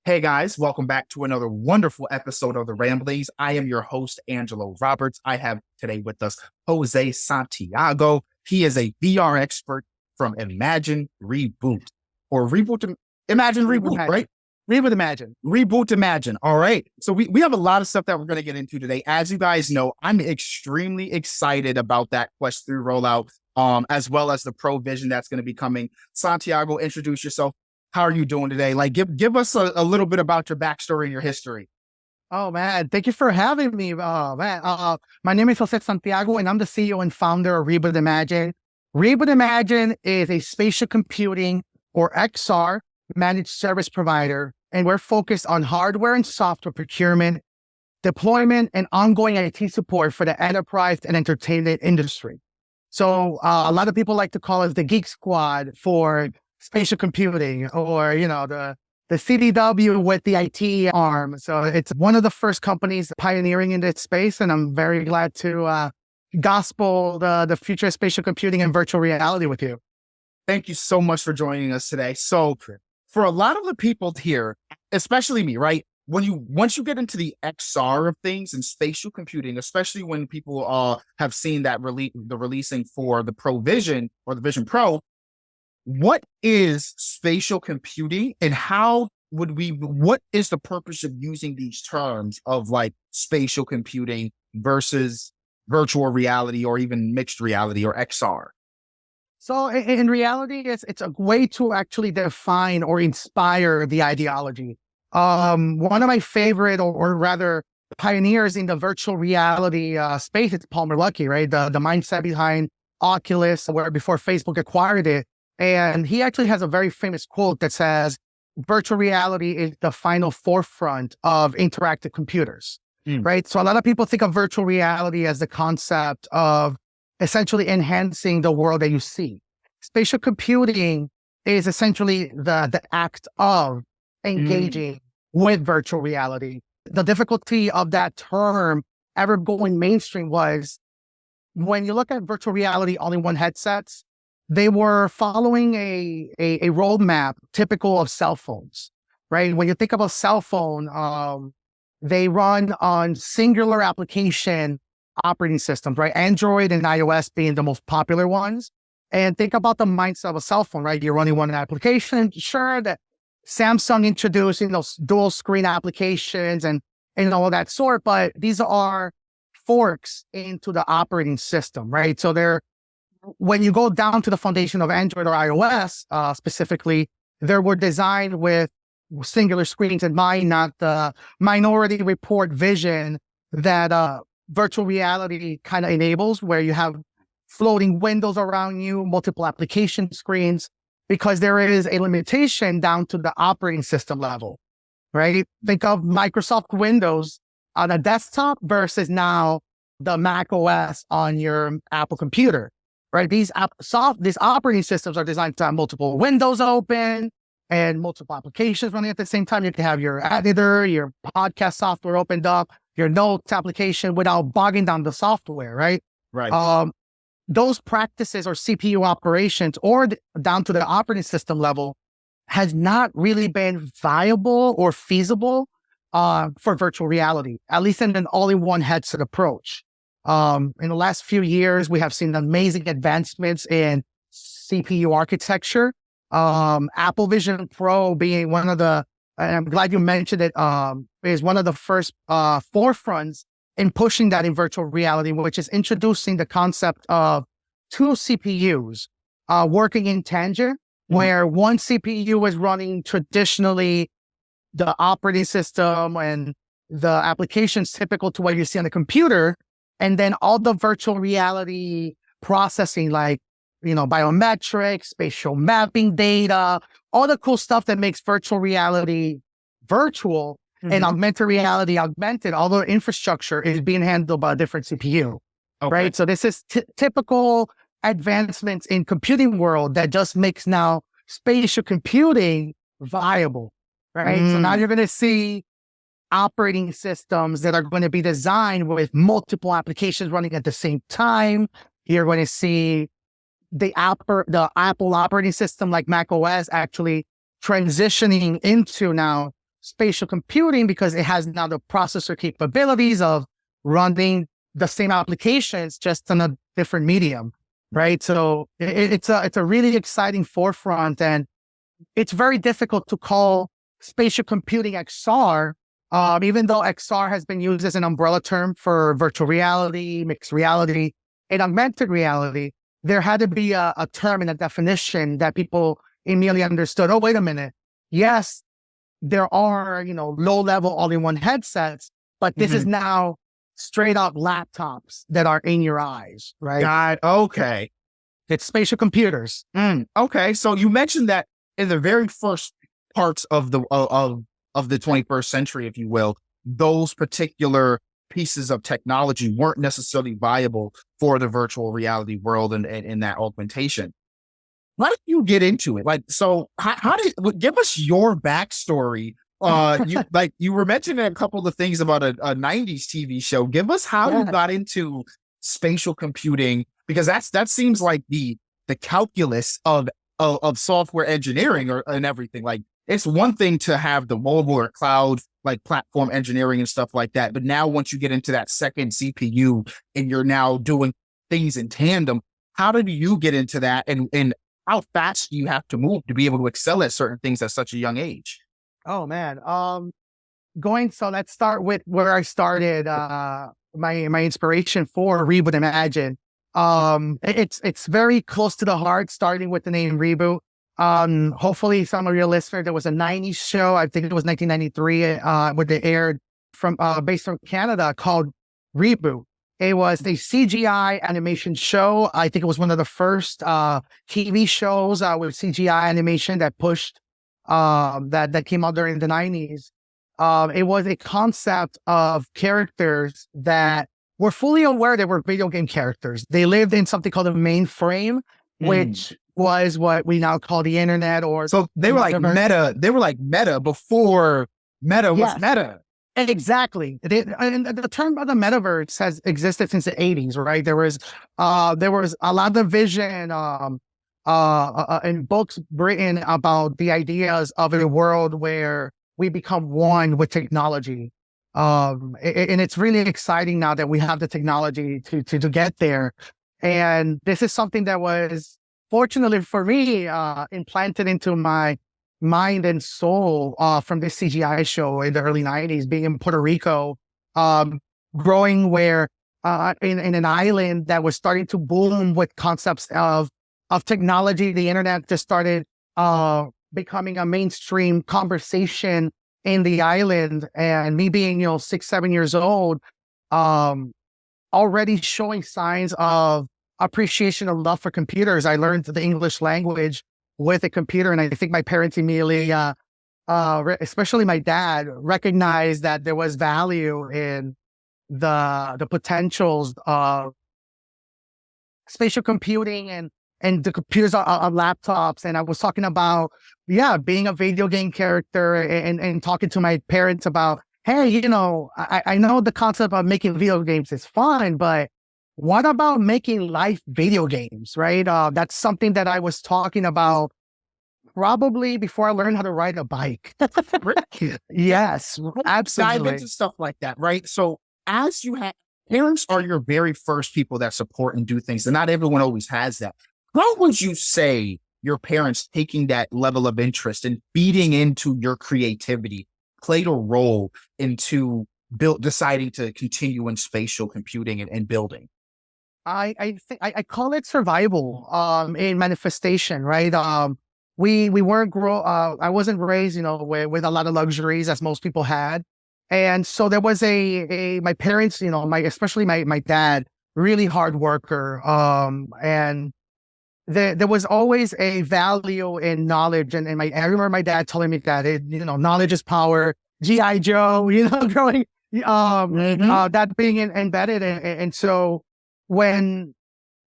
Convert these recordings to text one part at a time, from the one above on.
Hey guys, welcome back to another wonderful episode of the Ramblings. I am your host, Angelo Roberts. I have today with us Jose Santiago. He is a VR expert from Imagine Reboot or Reboot, Imagine Reboot, right? Reboot Imagine. Reboot Imagine. All right. So we have a lot of stuff that we're going to get into today. As you guys know, I'm extremely excited about that Quest 3 rollout, as well as the Pro Vision that's going to be coming. Santiago, introduce yourself. How are you doing today? Like, give us a little bit about your backstory and your history. Oh man, thank you for having me. My name is Jose Santiago, and I'm the CEO and founder of Reboot Imagine. Reboot Imagine is a spatial computing or XR managed service provider, and we're focused on hardware and software procurement, deployment, and ongoing IT support for the enterprise and entertainment industry. So a lot of people like to call us the Geek Squad for spatial computing, or the CDW with the IT arm. So it's one of the first companies pioneering in this space, and I'm very glad to gospel the future of spatial computing and virtual reality with you. Thank you so much for joining us today. So for a lot of the people here, especially me, right? Once you get into the XR of things and spatial computing, especially when people have seen that the releasing for the Pro Vision or the Vision Pro, what is spatial computing and what is the purpose of using these terms of like spatial computing versus virtual reality or even mixed reality or XR? So in reality, it's a way to actually define or inspire the ideology. One of my favorite or rather pioneers in the virtual reality space is Palmer Luckey, right? The mindset behind Oculus, where before Facebook acquired it. And he actually has a very famous quote that says, virtual reality is the final forefront of interactive computers, right? So a lot of people think of virtual reality as the concept of essentially enhancing the world that you see. Spatial computing is essentially the act of engaging with virtual reality. The difficulty of that term ever going mainstream was when you look at virtual reality all-in-one headsets, they were following a roadmap typical of cell phones, right? When you think about cell phone, they run on singular application operating systems, right? Android and iOS being the most popular ones. And think about the mindset of a cell phone, right? You're running one application. Sure, that Samsung introduced, those dual screen applications and all that sort, but these are forks into the operating system, right? So when you go down to the foundation of Android or iOS, specifically, they were designed with singular screens in mind, not the Minority Report vision that virtual reality kind of enables, where you have floating windows around you, multiple application screens, because there is a limitation down to the operating system level, right? Think of Microsoft Windows on a desktop versus now the Mac OS on your Apple computer. Right, these operating systems are designed to have multiple windows open and multiple applications running at the same time. You can have your editor, your podcast software opened up, your notes application without bogging down the software. Right. Those practices or CPU operations, or down to the operating system level, has not really been viable or feasible for virtual reality, at least in an all-in-one headset approach. In the last few years, we have seen amazing advancements in CPU architecture. Apple Vision Pro being one of and I'm glad you mentioned it, is one of the first forefronts in pushing that in virtual reality, which is introducing the concept of two CPUs working in tangent, where one CPU is running traditionally the operating system and the applications typical to what you see on the computer. And then all the virtual reality processing, like, biometrics, spatial mapping data, all the cool stuff that makes virtual reality virtual and augmented reality augmented, all the infrastructure is being handled by a different CPU, right? So this is typical advancements in computing world that just makes now spatial computing viable, right? So now you're going to see operating systems that are going to be designed with multiple applications running at the same time. You're going to see the Apple operating system like Mac OS actually transitioning into now spatial computing because it has now the processor capabilities of running the same applications just on a different medium, right? So it's a really exciting forefront, and it's very difficult to call spatial computing XR, even though XR has been used as an umbrella term for virtual reality, mixed reality, and augmented reality. There had to be a term and a definition that people immediately understood. Oh, wait a minute. Yes, there are, low-level all-in-one headsets, but this is now straight-up laptops that are in your eyes, right? God, okay. It's spatial computers. Okay, so you mentioned that in the very first parts of the 21st century, if you will, those particular pieces of technology weren't necessarily viable for the virtual reality world and that augmentation. How did you get into it? Like, so how did, give us your backstory. You were mentioning a couple of things about a 90s TV show. Give us how you got into spatial computing, because that seems like the calculus of software engineering and everything. Like, it's one thing to have the mobile or cloud, like platform engineering and stuff like that. But now once you get into that second CPU and you're now doing things in tandem, how did you get into that? And how fast do you have to move to be able to excel at certain things at such a young age? Oh man. So let's start with where I started, my inspiration for Reboot Imagine. It's very close to the heart, starting with the name Reboot. Hopefully some of your listeners, there was a 90s show, I think it was 1993, when they aired based from Canada, called Reboot. It was a CGI animation show. I think it was one of the first TV shows with CGI animation that pushed that came out during the 90s. It was a concept of characters that were fully aware they were video game characters. They lived in something called a mainframe, which was what we now call the internet. Or so they were like meta. They were like meta before meta was meta. Exactly. And the term of the metaverse has existed since the 80s, right? There was a lot of vision and books written about the ideas of a world where we become one with technology. And it's really exciting now that we have the technology to get there. And this is something that was, fortunately for me, implanted into my mind and soul from this CGI show in the early 90s, being in Puerto Rico, growing where in an island that was starting to boom with concepts of technology. The internet just started becoming a mainstream conversation in the island, and me being 6-7 years old, already showing signs of appreciation and love for computers. I learned the English language with a computer, and I think my parents immediately, especially my dad, recognized that there was value in the potentials of spatial computing and the computers on laptops. And I was talking about, being a video game character and talking to my parents about, hey, I know the concept of making video games is fun, but what about making live video games, right? That's something that I was talking about probably before I learned how to ride a bike. Yes, absolutely. Dive into stuff like that, right? So as you have, parents are your very first people that support and do things, and not everyone always has that. How would you say your parents taking that level of interest and feeding into your creativity played a role into deciding to continue in spatial computing and building? I think I call it survival in manifestation, right? We weren't I wasn't raised, with a lot of luxuries as most people had. And so there was my parents, especially my dad, really hard worker. And there was always a value in knowledge. And I remember my dad telling me that knowledge is power, G.I. Joe, growing, that being embedded. And so when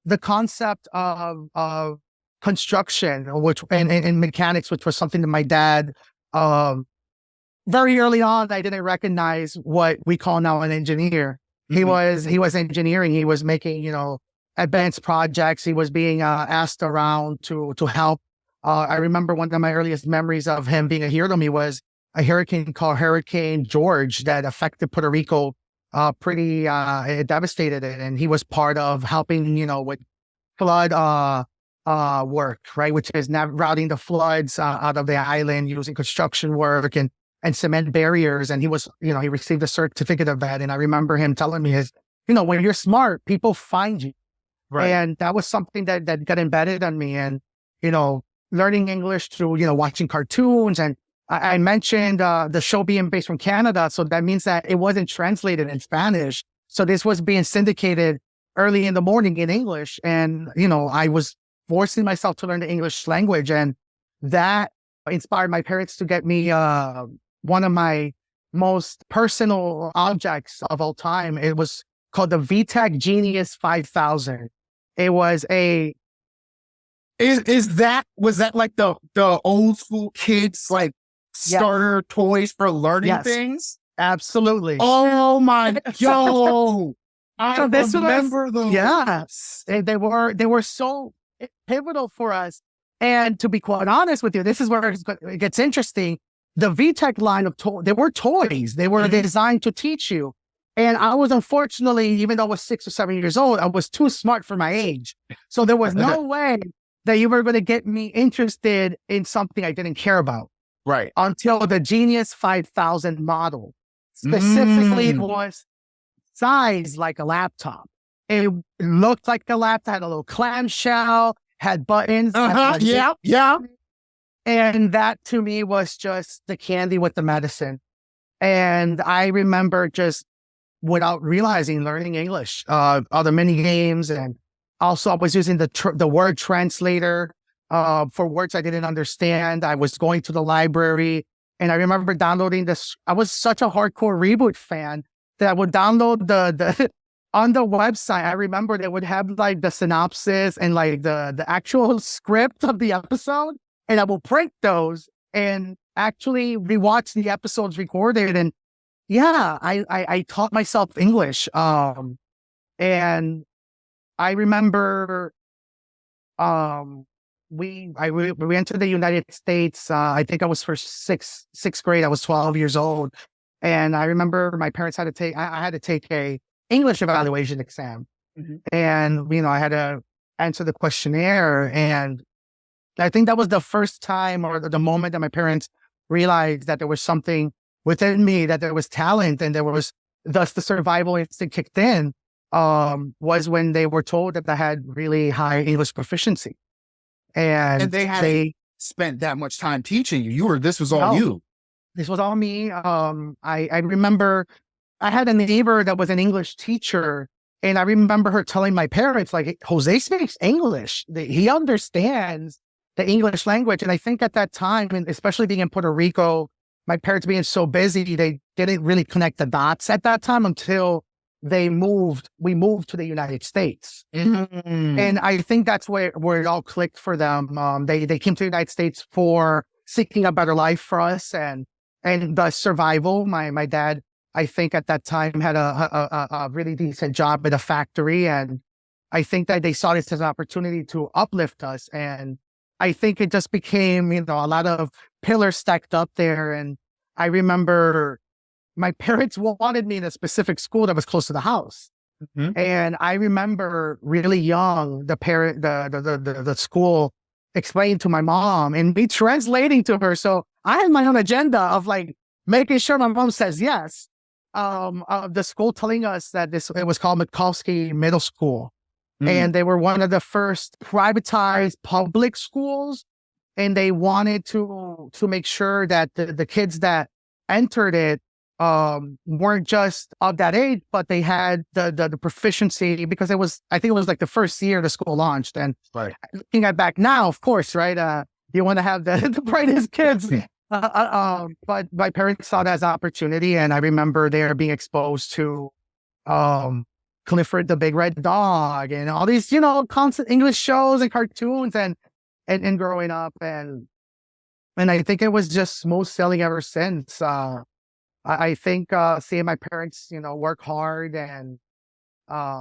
the concept of construction, which and mechanics, which was something that my dad, very early on, I didn't recognize what we call now an engineer. He was engineering. He was making, advanced projects. He was being asked around to help. I remember one of my earliest memories of him being a hero to me was a hurricane called Hurricane George that affected Puerto Rico pretty it devastated it, and he was part of helping, with flood work, right, which is now routing the floods out of the island using construction work and cement barriers. And he was, he received a certificate of that. And I remember him telling me, when you're smart, people find you. Right. And that was something that got embedded on me. And, learning English through, watching cartoons. And I mentioned the show being based from Canada. So that means that it wasn't translated in Spanish. So this was being syndicated early in the morning in English. And, I was forcing myself to learn the English language. And that inspired my parents to get me one of my most personal objects of all time. It was called the VTech Genius 5000. It was a was that like the old school kids like starter toys for learning things? Absolutely. Oh my yo. I So this remember those. Yes. They were so pivotal for us. And to be quite honest with you, this is where it gets interesting. The VTech line of they were toys. They were designed to teach you. And I was, unfortunately, even though I was 6 or 7 years old, I was too smart for my age. So there was no way that you were going to get me interested in something I didn't care about. Right. Until the Genius 5000 model. Specifically, it was sized like a laptop. It looked like a laptop, had a little clamshell, had buttons. Yeah. And that to me was just the candy with the medicine. And I remember just, without realizing, learning English, other mini games. And also I was using the word translator for words I didn't understand. I was going to the library, and I remember downloading this. I was such a hardcore Reboot fan that I would download the on the website. I remember they would have like the synopsis and like the actual script of the episode. And I will print those and actually rewatch the episodes recorded. And yeah, I taught myself English. And I remember we went to the United States. I think I was for sixth grade. I was 12 years old. And I remember my parents had to take, I had to take a English evaluation exam. And, I had to answer the questionnaire. And I think that was the first time or the moment that my parents realized that there was something within me, that there was talent, and there was, thus the survival instinct kicked in, was when they were told that I had really high English proficiency. And they spent that much time teaching you. This was all you. This was all me. I remember I had a neighbor that was an English teacher, and I remember her telling my parents, like, Jose speaks English. He understands the English language. And I think at that time, and especially being in Puerto Rico, my parents being so busy, they didn't really connect the dots at that time until we moved to the United States. And I think that's where it all clicked for them. They came to the United States for seeking a better life for us and the survival. My dad, I think at that time, had a really decent job at a factory. And I think that they saw this as an opportunity to uplift us. And I think it just became, a lot of pillars stacked up there. And I remember my parents wanted me in a specific school that was close to the house. And I remember really young, the school explaining to my mom and me translating to her. So I had my own agenda of like making sure my mom says yes. The school telling us that it was called Mikulski Middle School. And they were one of the first privatized public schools. And they wanted to make sure that the kids that entered it weren't just of that age, but they had the proficiency, because I think it was like the first year the school launched. And looking at back now, of course, right? You want to have the brightest kids. But my parents saw that as an opportunity. And I remember there being exposed to Clifford the Big Red Dog and all these, constant English shows and cartoons and growing up. And I think it was just smooth sailing ever since. I think seeing my parents, work hard and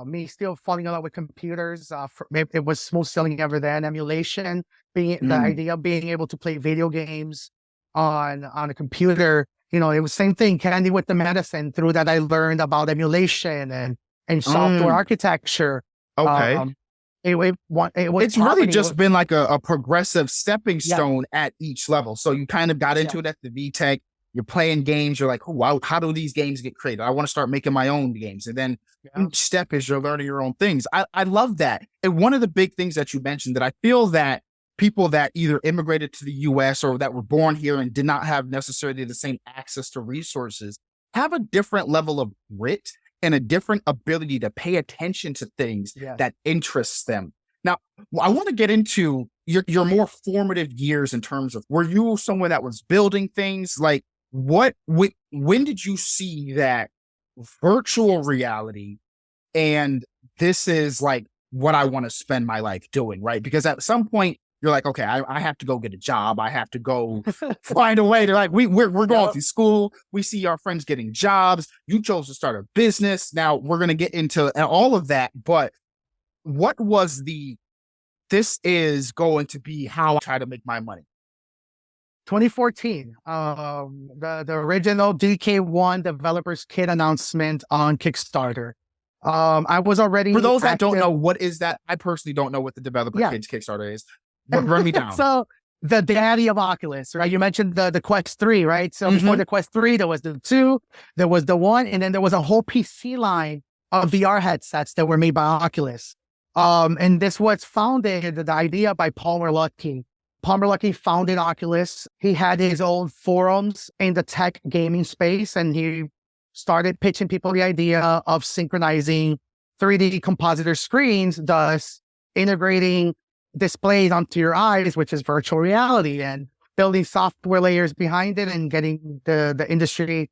me still falling in love with computers, it was smooth sailing ever then. Emulation, the idea of being able to play video games on a computer, it was same thing, candy with the medicine. Through that, I learned about emulation and software architecture. Okay. It was It's really poverty. just been like a progressive stepping Yeah. stone at each level. So you kind of got into it at the VTech. You're playing games. You're like, oh, wow, how do these games get created? I want to start making my own games. And then Yeah. each step is you're learning your own things. I love that. And one of the big things that you mentioned that I feel that people that either immigrated to the US or that were born here and did not have necessarily the same access to resources have a different level of grit and a different ability to pay attention to things that interests them. Now, I want to get into your more formative years in terms of, were you someone that was building things? Like when did you see that virtual reality and this is like what I want to spend my life doing, right? Because at some point you're like, okay, I have to go get a job. I have to go find a way. They're like, we're going to school. We see our friends getting jobs. You chose to start a business. Now we're going to get into all of that. But what was this is going to be how I try to make my money? 2014, the original DK1 Developers Kit announcement on Kickstarter. I was already, for those that don't know, what is that? I personally don't know what the Developer Kids Kickstarter is. Run me down. So the daddy of Oculus, right? You mentioned the Quest 3, right? So before the Quest 3, there was the 2, there was the 1, and then there was a whole PC line of VR headsets that were made by Oculus. And this was founded, the idea, by Palmer Luckey. Palmer Luckey founded Oculus. He had his own forums in the tech gaming space, and he started pitching people the idea of synchronizing 3D compositor screens, thus integrating displays onto your eyes, which is virtual reality, and building software layers behind it and getting the industry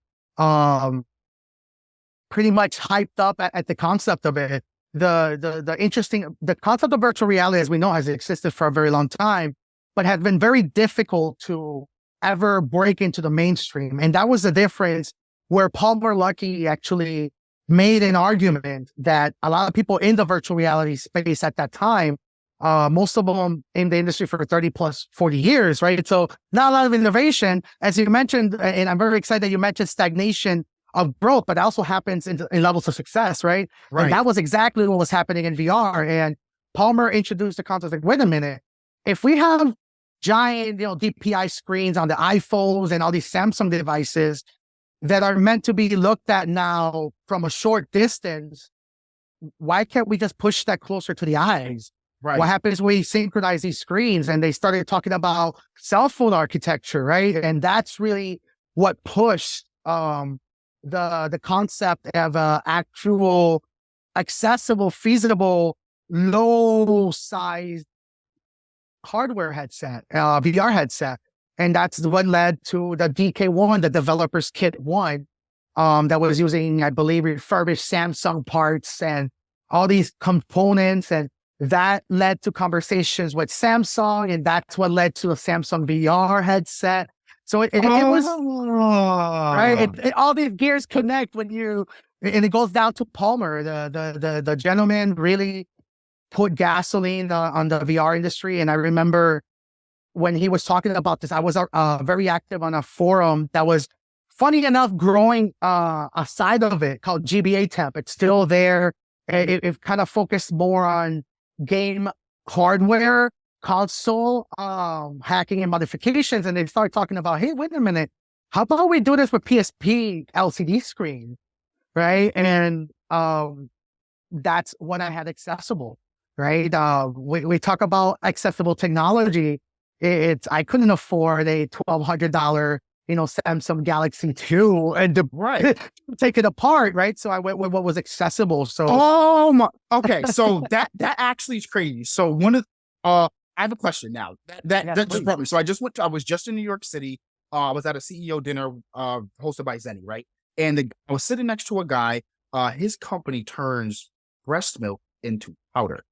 pretty much hyped up at the concept of it. The concept of virtual reality, as we know, has existed for a very long time, but has been very difficult to ever break into the mainstream. And that was the difference where Palmer Luckey actually made an argument that a lot of people in the virtual reality space at that time, most of them in the industry for 30 plus 40 years, right? So not a lot of innovation, as you mentioned, and I'm very excited that you mentioned stagnation of growth, but it also happens in levels of success, right? And that was exactly what was happening in VR. And Palmer introduced the concept like, wait a minute, if we have giant, DPI screens on the iPhones and all these Samsung devices that are meant to be looked at now from a short distance, why can't we just push that closer to the eyes? Right. What happens when we synchronize these screens? And they started talking about cell phone architecture, right? And that's really what pushed the concept of actual accessible, feasible, low size hardware headset, VR headset. And that's what led to the DK1, the Developers Kit 1, that was using, I believe, refurbished Samsung parts and all these components. And that led to conversations with Samsung, and that's what led to a Samsung VR headset. So it was, right? All these gears connect and it goes down to Palmer. The gentleman really put gasoline on the VR industry. And I remember when he was talking about this, I was very active on a forum that was, funny enough, growing a side of it called GBA Temp. It's still there. It kind of focused more on game hardware, console hacking and modifications. And they started talking about, hey, wait a minute, how about we do this with PSP LCD screen, right? And that's when I had accessible, right? We talk about accessible technology. I couldn't afford a $1,200, Samsung Galaxy 2 and take it apart, right? So I went with what was accessible. So okay, so that actually is crazy. So I have a question now. That just brought me. So I was just in New York City. I was at a CEO dinner hosted by Zenny, right? And I was sitting next to a guy. His company turns breast milk into powder.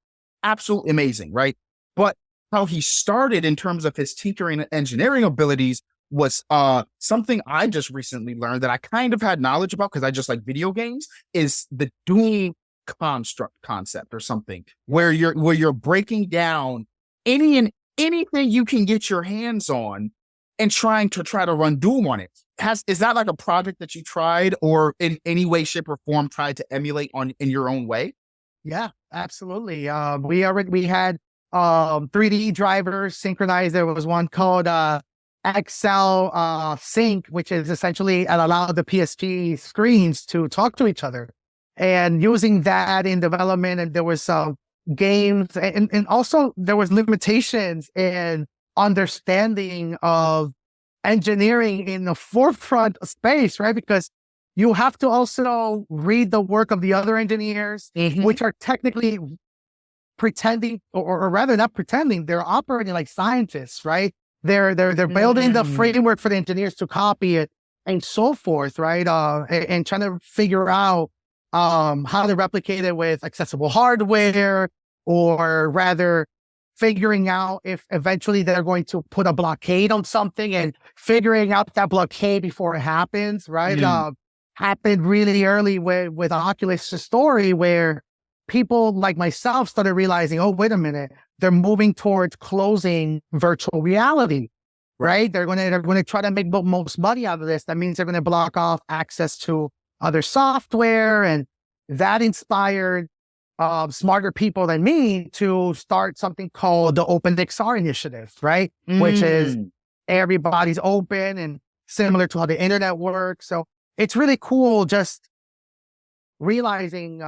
Absolutely amazing, right? But how he started in terms of his tinkering and engineering abilities was something I just recently learned that I kind of had knowledge about because I just like video games, is the Doom construct concept or something where you're breaking down anything you can get your hands on and trying to run Doom on it. Is that like a project that you tried or in any way, shape, or form tried to emulate in your own way? Yeah, absolutely. We had 3D drivers synchronized. There was one called XL Sync, which is essentially it allowed the PSP screens to talk to each other, and using that in development. And there was some games, and also there was limitations in understanding of engineering in the forefront of space, right? Because you have to also read the work of the other engineers, which are technically pretending, or rather not pretending, they're operating like scientists, right? They're building the framework for the engineers to copy it and so forth, right? And trying to figure out how to replicate it with accessible hardware, or rather figuring out if eventually they're going to put a blockade on something and figuring out that blockade before it happens, right? Happened really early with Oculus' story, where people like myself started realizing, oh, wait a minute, they're moving towards closing virtual reality, right? They're going to try to make the most money out of this. That means they're going to block off access to other software, and that inspired smarter people than me to start something called the Open XR Initiative, right? Which is everybody's open and similar to how the internet works. So it's really cool just realizing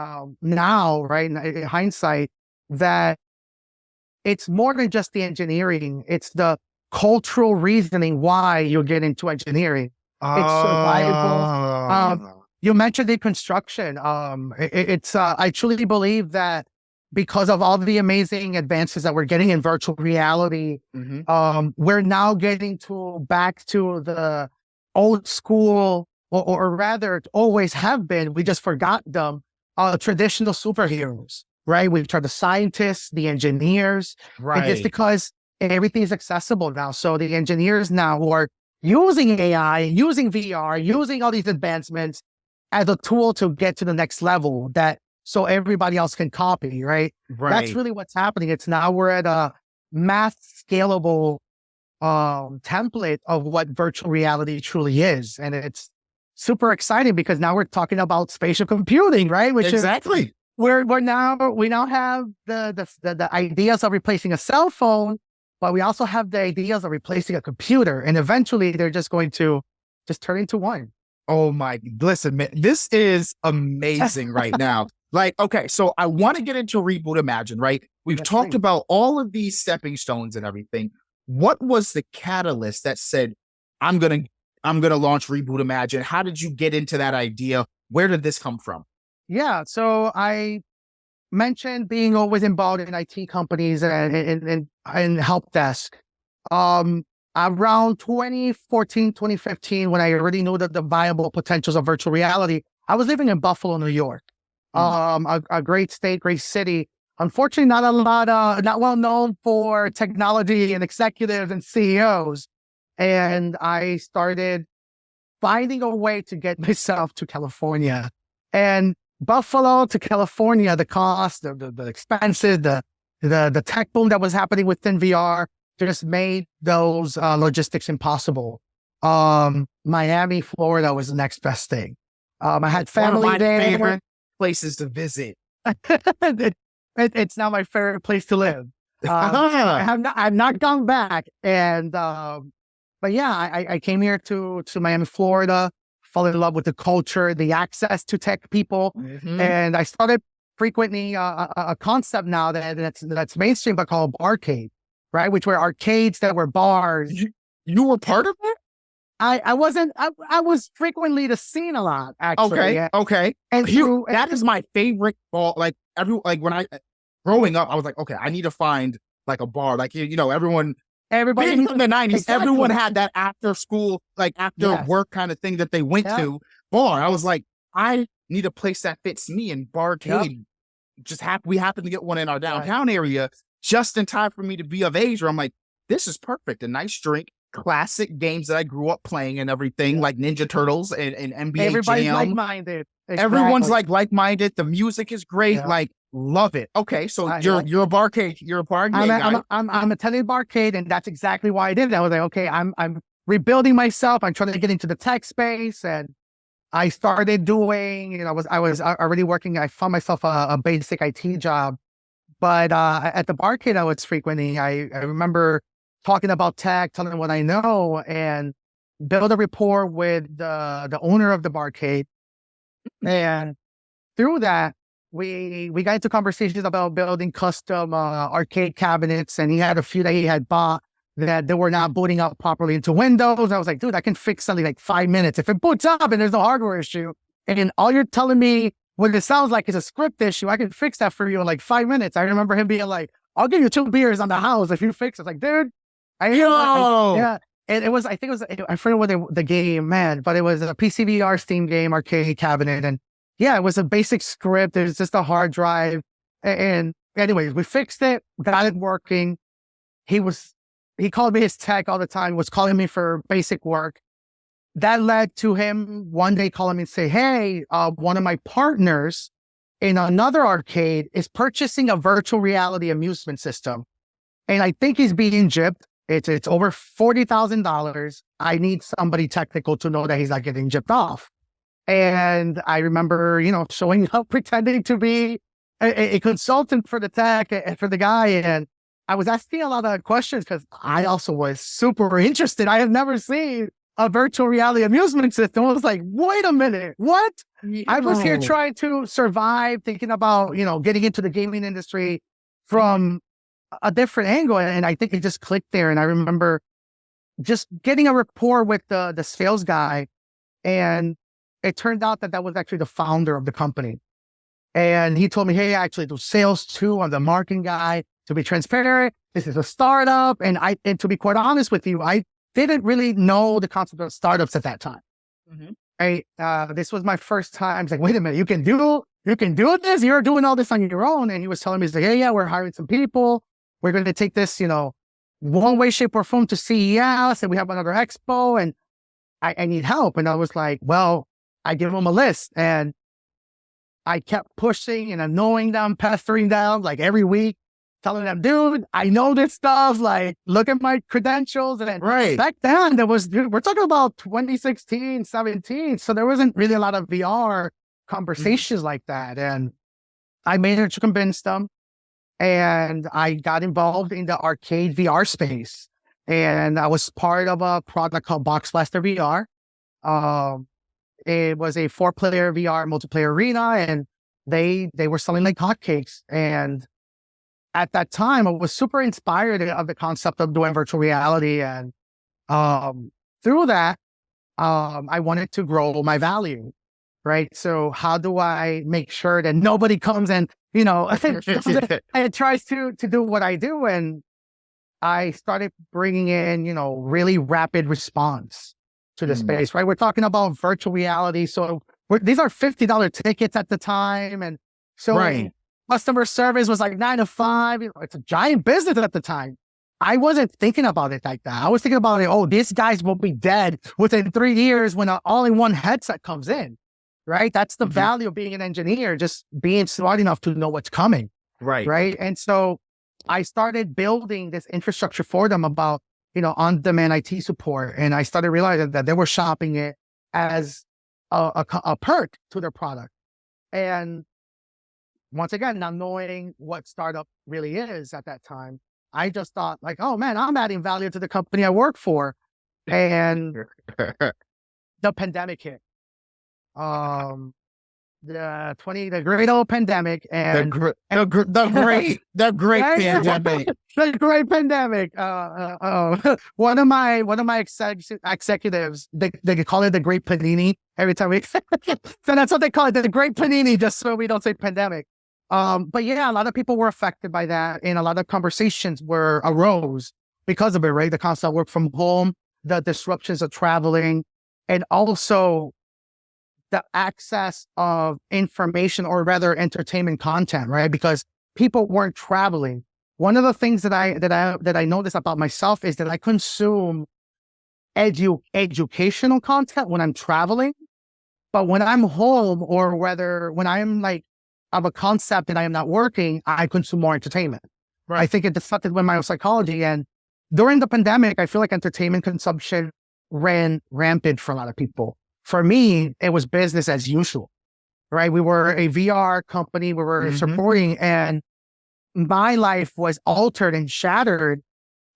now, right, in hindsight, that it's more than just the engineering. It's the cultural reasoning why you get into engineering. It's survival. You mentioned deconstruction. I truly believe that because of all the amazing advances that we're getting in virtual reality, we're now getting back to the old school, or rather always have been, we just forgot them, traditional superheroes, right? We've tried the scientists, the engineers, right? And it's because everything is accessible now. So the engineers now who are using AI, using VR, using all these advancements as a tool to get to the next level, that so everybody else can copy, right? That's really what's happening. It's now we're at a mass scalable template of what virtual reality truly is. And it's super exciting because now we're talking about spatial computing, right? Which is we now have the ideas of replacing a cell phone, but we also have the ideas of replacing a computer. And eventually they're just going to just turn into one. Oh my, listen, man, this is amazing right now. Like, okay, so I want to get into Reboot Imagine, right? We've talked about all of these stepping stones and everything. What was the catalyst that said, I'm gonna launch Reboot Imagine? How did you get into that idea? Where did this come from? Yeah, so I mentioned being always involved in IT companies and help desk. Around 2014, 2015, when I already knew that the viable potentials of virtual reality, I was living in Buffalo, New York, a great state, great city. Unfortunately, not well known for technology and executives and CEOs. And I started finding a way to get myself to California. And Buffalo to California, the cost, the expenses, the tech boom that was happening within VR just made those logistics impossible. Miami, Florida was the next best thing. I had family one of my there. favorite places to visit. It's now my favorite place to live. I've not gone back. And but yeah, I came here to Miami, Florida, fell in love with the culture, the access to tech people, and I started frequently a concept now that's mainstream, but called barcade. Right, which were arcades that were bars. You were part of that? I wasn't. I was frequently the scene a lot, actually. Okay. And that is my favorite ball. Like when I growing up, I was like, okay, I need to find like a bar. Like everybody in the 90s, everyone had that after school, like after work kind of thing that they went to bar. I was like, I need a place that fits me, and barcade. We happened to get one in our downtown area just in time for me to be of age, where I'm like, this is perfect. A nice drink, classic games that I grew up playing and everything, like Ninja Turtles and NBA Everybody's Jam. like-minded. Exactly. Everyone's like-minded. The music is great. Like, love it. Okay, so you're a barcade. You're a barcade guy. I'm attending barcade, and that's exactly why I did it. I was like, okay, I'm rebuilding myself. I'm trying to get into the tech space, and I started doing, I was already working. I found myself a basic IT job, but at the barcade I was frequenting, I remember talking about tech, telling them what I know, and build a rapport with the owner of the barcade. And through that, we got into conversations about building custom arcade cabinets, and he had a few that he had bought that they were not booting up properly into Windows. I was like, dude, I can fix something like 5 minutes. If it boots up and there's no hardware issue, and all you're telling me what it sounds like is a script issue, I can fix that for you in like 5 minutes. I remember him being like, I'll give you 2 beers on the house if you fix it. Like, dude, yeah. And it was, I think it was, I forget what the game, man, but it was a PCVR Steam game arcade cabinet. And yeah, it was a basic script. There's just a hard drive. And anyways, we fixed it, got it working. He called me his tech all the time, was calling me for basic work. That led to him one day calling me and say, hey, one of my partners in another arcade is purchasing a virtual reality amusement system. And I think he's being gypped. It's over $40,000. I need somebody technical to know that he's not getting gypped off. And I remember, showing up, pretending to be a consultant for the tech and for the guy. And I was asking a lot of questions because I also was super interested. I have never seen a virtual reality amusement system. I was like, wait a minute, what? I was here trying to survive, thinking about, getting into the gaming industry from a different angle. And I think it just clicked there. And I remember just getting a rapport with the sales guy. And it turned out that was actually the founder of the company. And he told me, hey, I actually do sales too. I'm the marketing guy. To be transparent, this is a startup. And to be quite honest with you, I didn't really know the concept of startups at that time. Mm-hmm. This was my first time. I was like, wait a minute, you can do this? You're doing all this on your own. And he was telling me, he's like, hey, yeah, we're hiring some people. We're going to take this, one way, shape, or form to CES. And we have another expo. And I need help. And I was like, well, I give them a list. And I kept pushing and annoying them, pestering them like every week, telling them, dude, I know this stuff. Like, look at my credentials. And back then, we're talking about 2016, 17. So there wasn't really a lot of VR conversations like that. And I managed to convince them. And I got involved in the arcade VR space. And I was part of a product called Box Blaster VR. It was a 4-player VR multiplayer arena, and they were selling like hotcakes. And at that time, I was super inspired of the concept of doing virtual reality. And through that, I wanted to grow my value, right? So how do I make sure that nobody comes and, and tries to do what I do? And I started bringing in, really rapid response to the space, right? We're talking about virtual reality. So these are $50 tickets at the time. And so customer service was like 9 to 5. It's a giant business at the time. I wasn't thinking about it like that. I was thinking about it, these guys will be dead within 3 years when an all-in-one headset comes in, right? That's the value of being an engineer, just being smart enough to know what's coming. Right. And so I started building this infrastructure for them about, on-demand IT support. And I started realizing that they were shopping it as a perk to their product. And once again, not knowing what startup really is at that time, I just thought like, oh man, I'm adding value to the company I work for. And the pandemic hit. The great old pandemic, and the great pandemic. The great pandemic. One of my executives, they call it the Great Panini every time we. So that's what they call it, the Great Panini, just so we don't say pandemic. But yeah, a lot of people were affected by that, and a lot of conversations arose because of it. Right, the constant work from home, the disruptions of traveling, and also the access of information, or rather entertainment content, right? Because people weren't traveling. One of the things that I noticed about myself is that I consume educational content when I'm traveling, but when I'm home, or whether when I'm like of a concept and I am not working, I consume more entertainment. Right. I think it affected with my psychology. And during the pandemic, I feel like entertainment consumption ran rampant for a lot of people. For me, it was business as usual, right? We were a VR company we were supporting, and my life was altered and shattered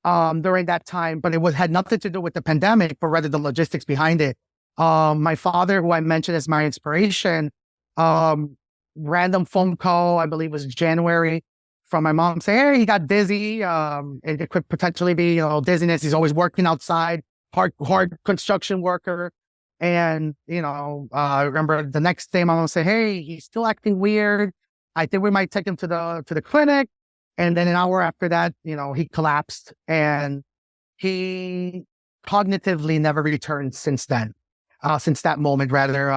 during that time, but had nothing to do with the pandemic, but rather the logistics behind it. My father, who I mentioned as my inspiration, random phone call, I believe it was January, from my mom saying, hey, he got dizzy. It could potentially be, dizziness. He's always working outside, hard construction worker. And, I remember the next day my mom said, hey, he's still acting weird. I think we might take him to the clinic. And then an hour after that, he collapsed, and he cognitively never returned since then. Since that moment, rather,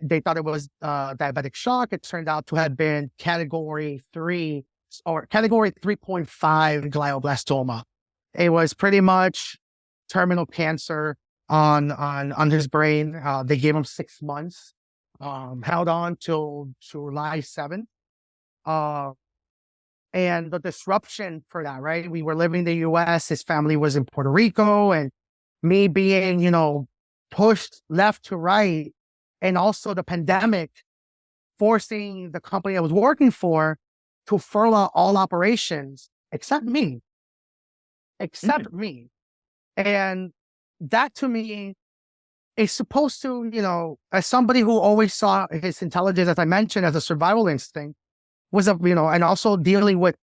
they thought it was diabetic shock. It turned out to have been category 3 or category 3.5 glioblastoma. It was pretty much terminal cancer on his brain. They gave him 6 months, held on till July 7th. And the disruption for that, right? We were living in the US, his family was in Puerto Rico, and me being, pushed left to right, and also the pandemic forcing the company I was working for to furlough all operations except me. And that to me is supposed to, as somebody who always saw his intelligence, as I mentioned, as a survival instinct, was and also dealing with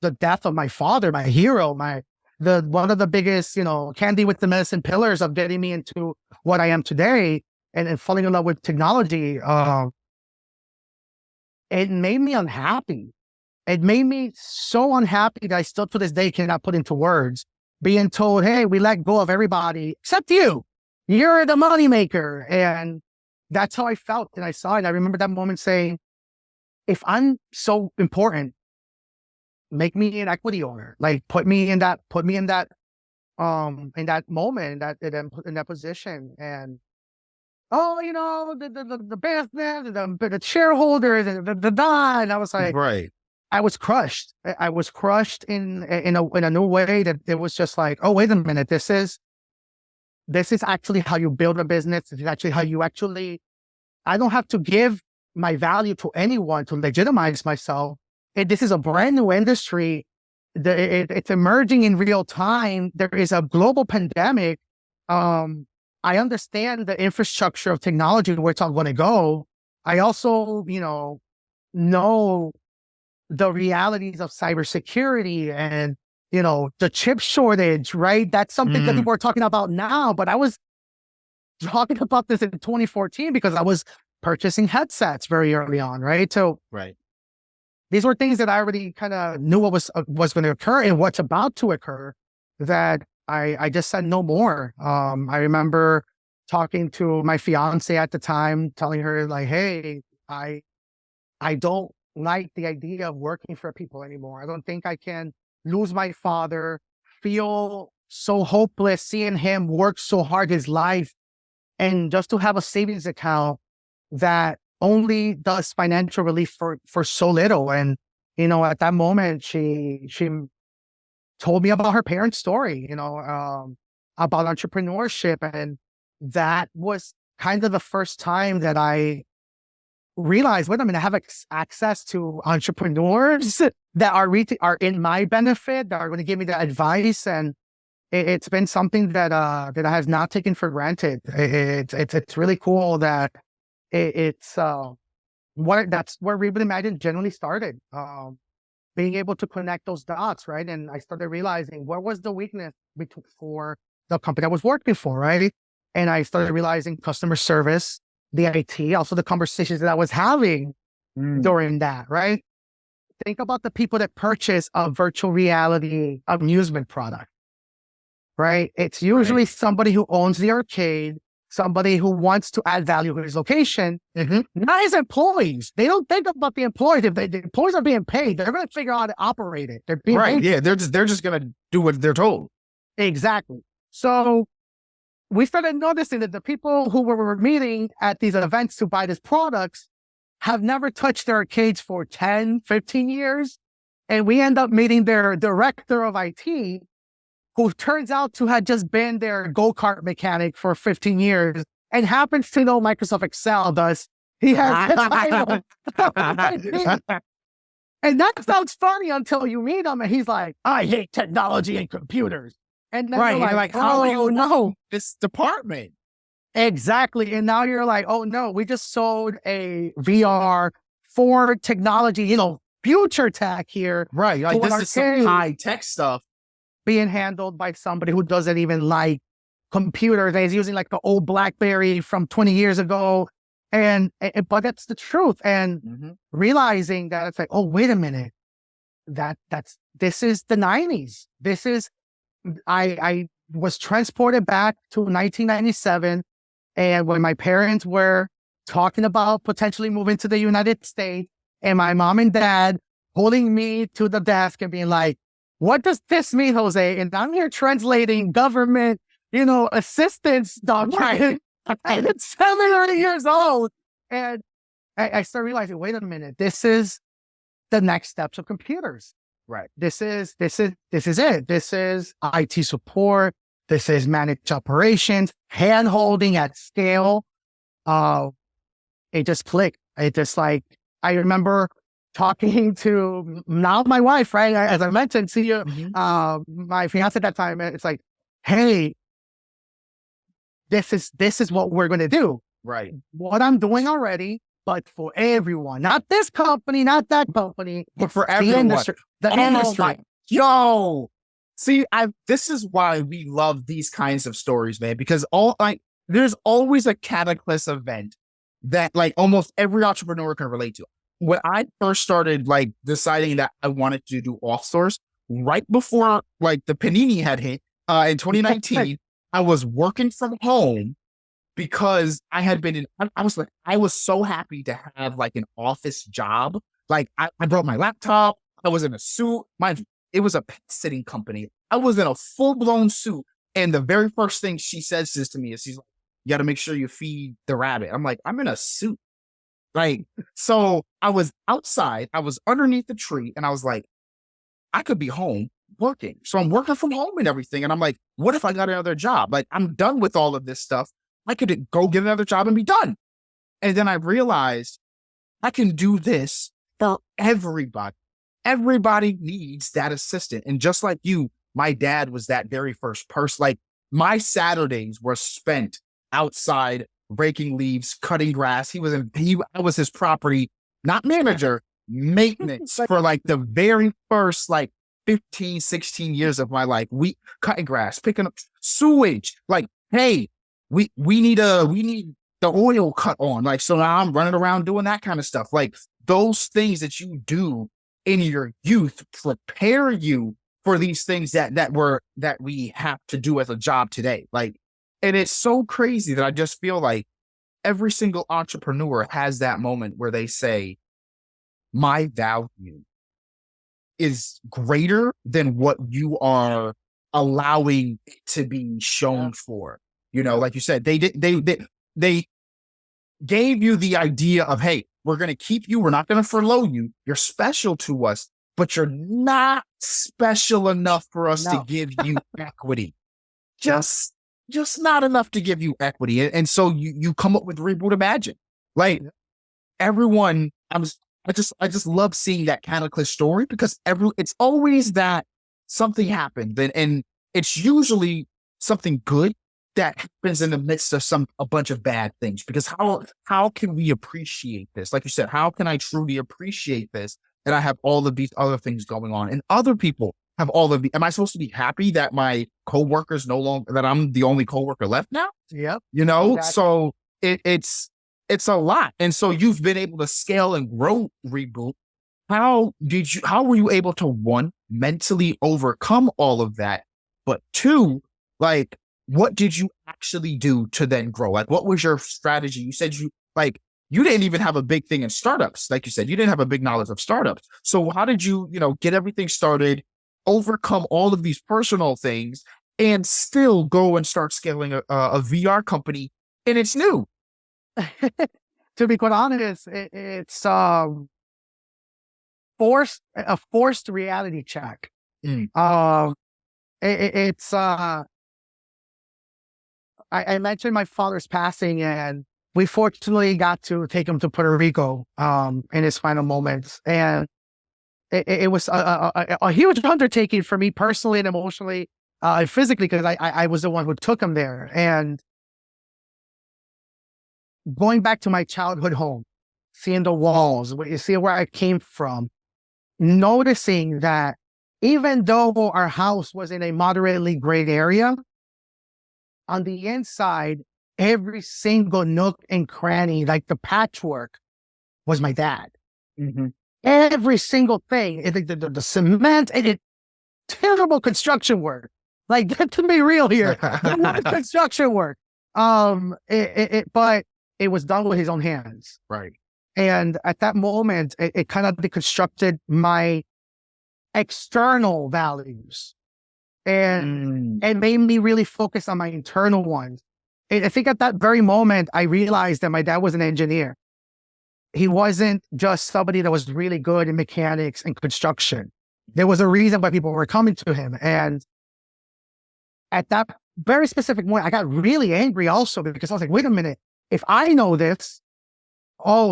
the death of my father, my hero, one of the biggest, candy with the medicine pillars of getting me into what I am today, and falling in love with technology. It made me unhappy. It made me so unhappy that I still to this day cannot put into words. Being told, hey, we let go of everybody except you. You're the moneymaker. And that's how I felt. And I saw it. I remember that moment saying, if I'm so important, make me an equity owner. Like put me in that moment, in that position. And the business, the shareholders, and I was like, Right. I was crushed. I was crushed in a new way that it was just like, oh, wait a minute, this is actually how you build a business. This is actually how you I don't have to give my value to anyone to legitimize myself. This is a brand new industry. It's emerging in real time. There is a global pandemic. I understand the infrastructure of technology and where it's all going to go. I also, know the realities of cybersecurity and, the chip shortage, right? That's something that people are talking about now, but I was talking about this in 2014 because I was purchasing headsets very early on, right? So Right. these were things that I already kind of knew what was going to occur and what's about to occur, that I just said no more. I remember talking to my fiance at the time, telling her like, hey, I don't like the idea of working for people anymore. I don't think I can lose my father, feel so hopeless, seeing him work so hard his life, and just to have a savings account that only does financial relief for so little. And, at that moment, she told me about her parents' story, about entrepreneurship. And that was kind of the first time that I realized, wait a minute, I have access to entrepreneurs that are in my benefit, that are going to give me the advice. And it's been something that I have not taken for granted. It's really cool that that's where Reboot Imagine generally started. Being able to connect those dots, right? And I started realizing what was the weakness for the company I was working for, right? And I started realizing customer service, the IT, also the conversations that I was having during that, right? Think about the people that purchase a virtual reality amusement product, right? It's usually somebody who owns the arcade, somebody who wants to add value to his location, not his employees. They don't think about the employees. If the employees are being paid, they're going to figure out how to operate it. They're being paid. Yeah, they're just going to do what they're told. Exactly. So we started noticing that the people who were meeting at these events to buy these products have never touched their arcades for 10, 15 years. And we end up meeting their director of IT, who turns out to have just been their go-kart mechanic for 15 years and happens to know Microsoft Excel does. He has his title. And that sounds funny until you meet him and he's like, I hate technology and computers. And then Right. you're You're like, how do you no. know this department? Exactly. And now you're like, oh no, we just sold a VR for technology, future tech here. Right. Like, to an this is some arcade high tech stuff. being handled by somebody who doesn't even like computers. He's using like the old BlackBerry from 20 years ago. But that's the truth. And realizing that it's like, oh, wait a minute. This is the 90s. I was transported back to 1997. And when my parents were talking about potentially moving to the United States, and my mom and dad holding me to the desk and being like, what does this mean, Jose? And I'm here translating government, assistance document. And it's 7 or 8 years old. And I started realizing, wait a minute, this is the next steps of computers. Right. This is it. This is IT support. This is managed operations, hand holding at scale. It just clicked. It just like, I remember talking to now my wife, right? As I mentioned to you, my fiance at that time, it's like, hey, this is what we're going to do. Right. What I'm doing already, but for everyone, not this company, not that company, but for everyone. The industry. Yo, see, this is why we love these kinds of stories, man, because there's always a cataclysm event that like almost every entrepreneur can relate to. When I first started like deciding that I wanted to do off source, right before like the panini had hit in 2019, I was working from home because I had been I was so happy to have like an office job. Like I brought my laptop. I was in a suit. It was a pet sitting company. I was in a full blown suit. And the very first thing she says to me is she's like, you got to make sure you feed the rabbit. I'm like, I'm in a suit. Like, so I was outside, I was underneath the tree and I was like, I could be home working. So I'm working from home and everything. And I'm like, what if I got another job? Like, I'm done with all of this stuff. I could go get another job and be done. And then I realized I can do this for everybody. Everybody needs that assistant. And just like you, my dad was that very first person. Like my Saturdays were spent outside raking leaves, cutting grass. I was his property, not manager, maintenance for like the very first like 15, 16 years of my life. We cutting grass, picking up sewage. Like, hey, we need the oil cut on. Like, so now I'm running around doing that kind of stuff. Like those things that you do in your youth prepare you for these things that we have to do as a job today. Like, and it's so crazy that I just feel like every single entrepreneur has that moment where they say, my value is greater than what you are allowing it to be shown for. Like you said, they gave you the idea of, hey, we're going to keep you. We're not going to furlough you. You're special to us, but you're not special enough for us to give you equity. Just not enough to give you equity. And so you come up with Reboot Imagine. Like everyone, I just love seeing that cataclysm story because it's always that something happened and it's usually something good that happens in the midst of a bunch of bad things. Because how can we appreciate this? Like you said, how can I truly appreciate this? And I have all of these other things going on, and other people have all of the. Am I supposed to be happy that my coworkers that I'm the only coworker left now? Yep. Exactly. So it's a lot. And so you've been able to scale and grow Reboot. How were you able to, one, mentally overcome all of that? But two, like, what did you actually do to then grow? Like, what was your strategy? You said you didn't even have a big thing in startups. Like you said, you didn't have a big knowledge of startups. So how did you, get everything started, overcome all of these personal things, and still go and start scaling a VR company and it's new? To be quite honest, it's a forced reality check. it's I mentioned my father's passing, and we fortunately got to take him to Puerto Rico in his final moments, and it was a huge undertaking for me personally and emotionally, physically, because I was the one who took him there. And going back to my childhood home, seeing the walls, you see where I came from, noticing that even though our house was in a moderately great area, on the inside, every single nook and cranny, like the patchwork, was my dad. Mm-hmm. Every single thing, the cement, terrible construction work. Like, to be real here, construction work. But it was done with his own hands. Right. And at that moment, it kind of deconstructed my external values and made me really focus on my internal ones. And I think at that very moment, I realized that my dad was an engineer. He wasn't just somebody that was really good in mechanics and construction. There was a reason why people were coming to him. And at that very specific moment, I got really angry also, because I was like, wait a minute, if I know this,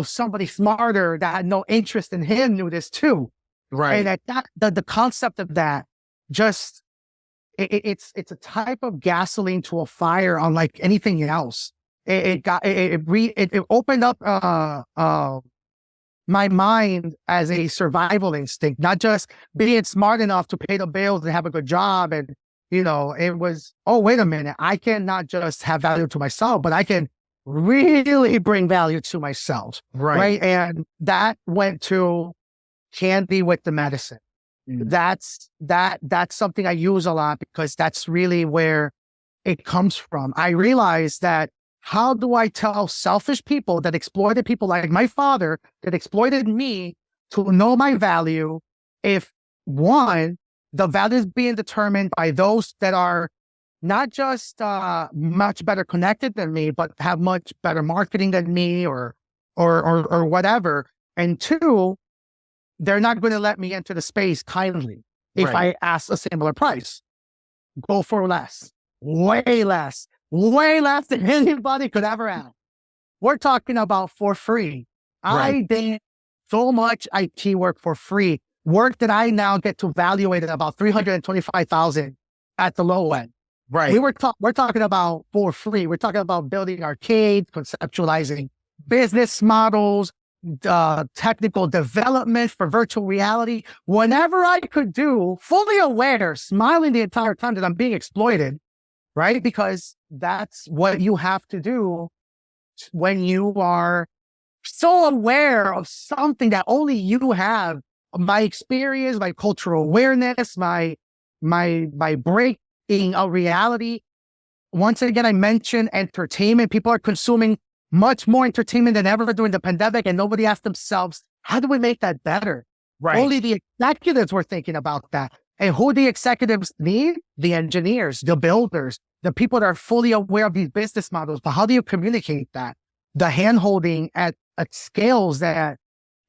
somebody smarter that had no interest in him knew this too. Right. And at that, the concept of that, just, it's a type of gasoline to a fire unlike anything else. It opened up my mind as a survival instinct, not just being smart enough to pay the bills and have a good job. And, it was, wait a minute, I can not just have value to myself, but I can really bring value to myself. Right. And that went to candy with the medicine. That's something I use a lot, because that's really where it comes from. I realized that, how do I tell selfish people that exploited people like my father, that exploited me, to know my value, if one, the value is being determined by those that are not just much better connected than me, but have much better marketing than me, or whatever. And two, they're not going to let me into the space kindly if I ask a similar price. Go for less, way less than anybody could ever ask. We're talking about for free. I did so much IT work for free, work that I now get to evaluate at about $325,000 at the low end. Right. We're talking about for free. We're talking about building arcades, conceptualizing business models, technical development for virtual reality. Whenever I could do, fully aware, smiling the entire time that I'm being exploited, right? Because that's what you have to do when you are so aware of something that only you have. My experience, my cultural awareness, my breaking a reality. Once again, I mentioned entertainment. People are consuming much more entertainment than ever during the pandemic, and nobody asked themselves, how do we make that better? Right. Only the executives were thinking about that. And who the executives need? The engineers, the builders, the people that are fully aware of these business models. But how do you communicate that? The hand-holding at scales that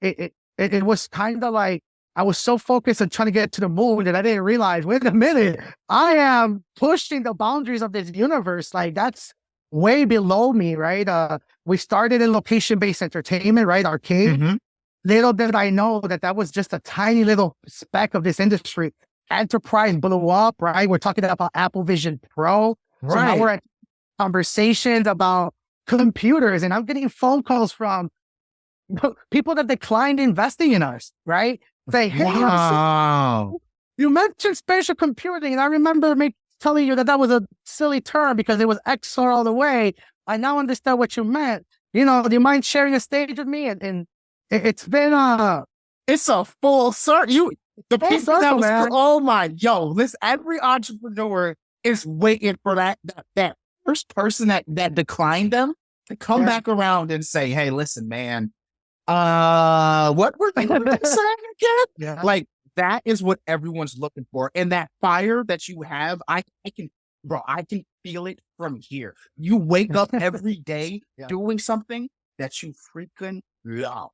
it was kind of like, I was so focused on trying to get to the moon that I didn't realize, wait a minute, I am pushing the boundaries of this universe. Like, that's way below me, right? We started in location-based entertainment, right? Arcade. Mm-hmm. Little did I know that was just a tiny little speck of this industry. Enterprise blew up, right? We're talking about Apple Vision Pro. So now we're at conversations about computers, and I'm getting phone calls from people that declined investing in us, right? Say, hey, wow, you mentioned spatial computing, and I remember telling you that was a silly term because it was XR all the way. I now understand what you meant. Do you mind sharing a stage with me? And it's been it's a full circle. The full people circle, that was, man. oh my, listen, every entrepreneur is waiting for that first person that declined them to come back around and say, hey, listen, man, what were they saying again? Yeah. Like, that is what everyone's looking for. And that fire that you have, I can feel it from here. You wake up every day doing something that you freaking love,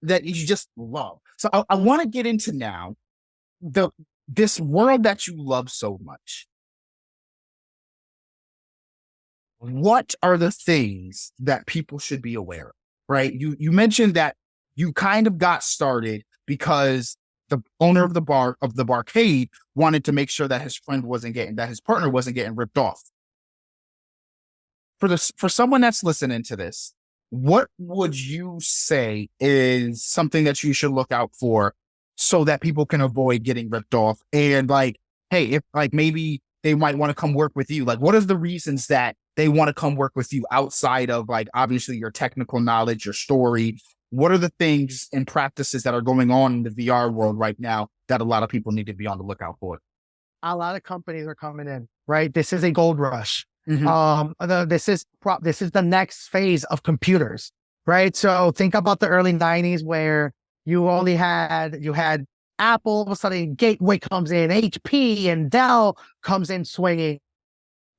that you just love. So I want to get into now this world that you love so much, what are the things that people should be aware of, right? You mentioned that you kind of got started because the owner of the barcade wanted to make sure that his partner wasn't getting ripped off. For someone that's listening to this, what would you say is something that you should look out for so that people can avoid getting ripped off? And like, hey, if like maybe they might want to come work with you, like what are the reasons that they want to come work with you outside of like obviously your technical knowledge, your story? What are the things and practices that are going on in the VR world right now that a lot of people need to be on the lookout for? A lot of companies are coming in, right? This is a gold rush. Mm-hmm. This is the next phase of computers, right? So think about the early 90s where you had Apple, all of a sudden Gateway comes in, HP and Dell comes in swinging.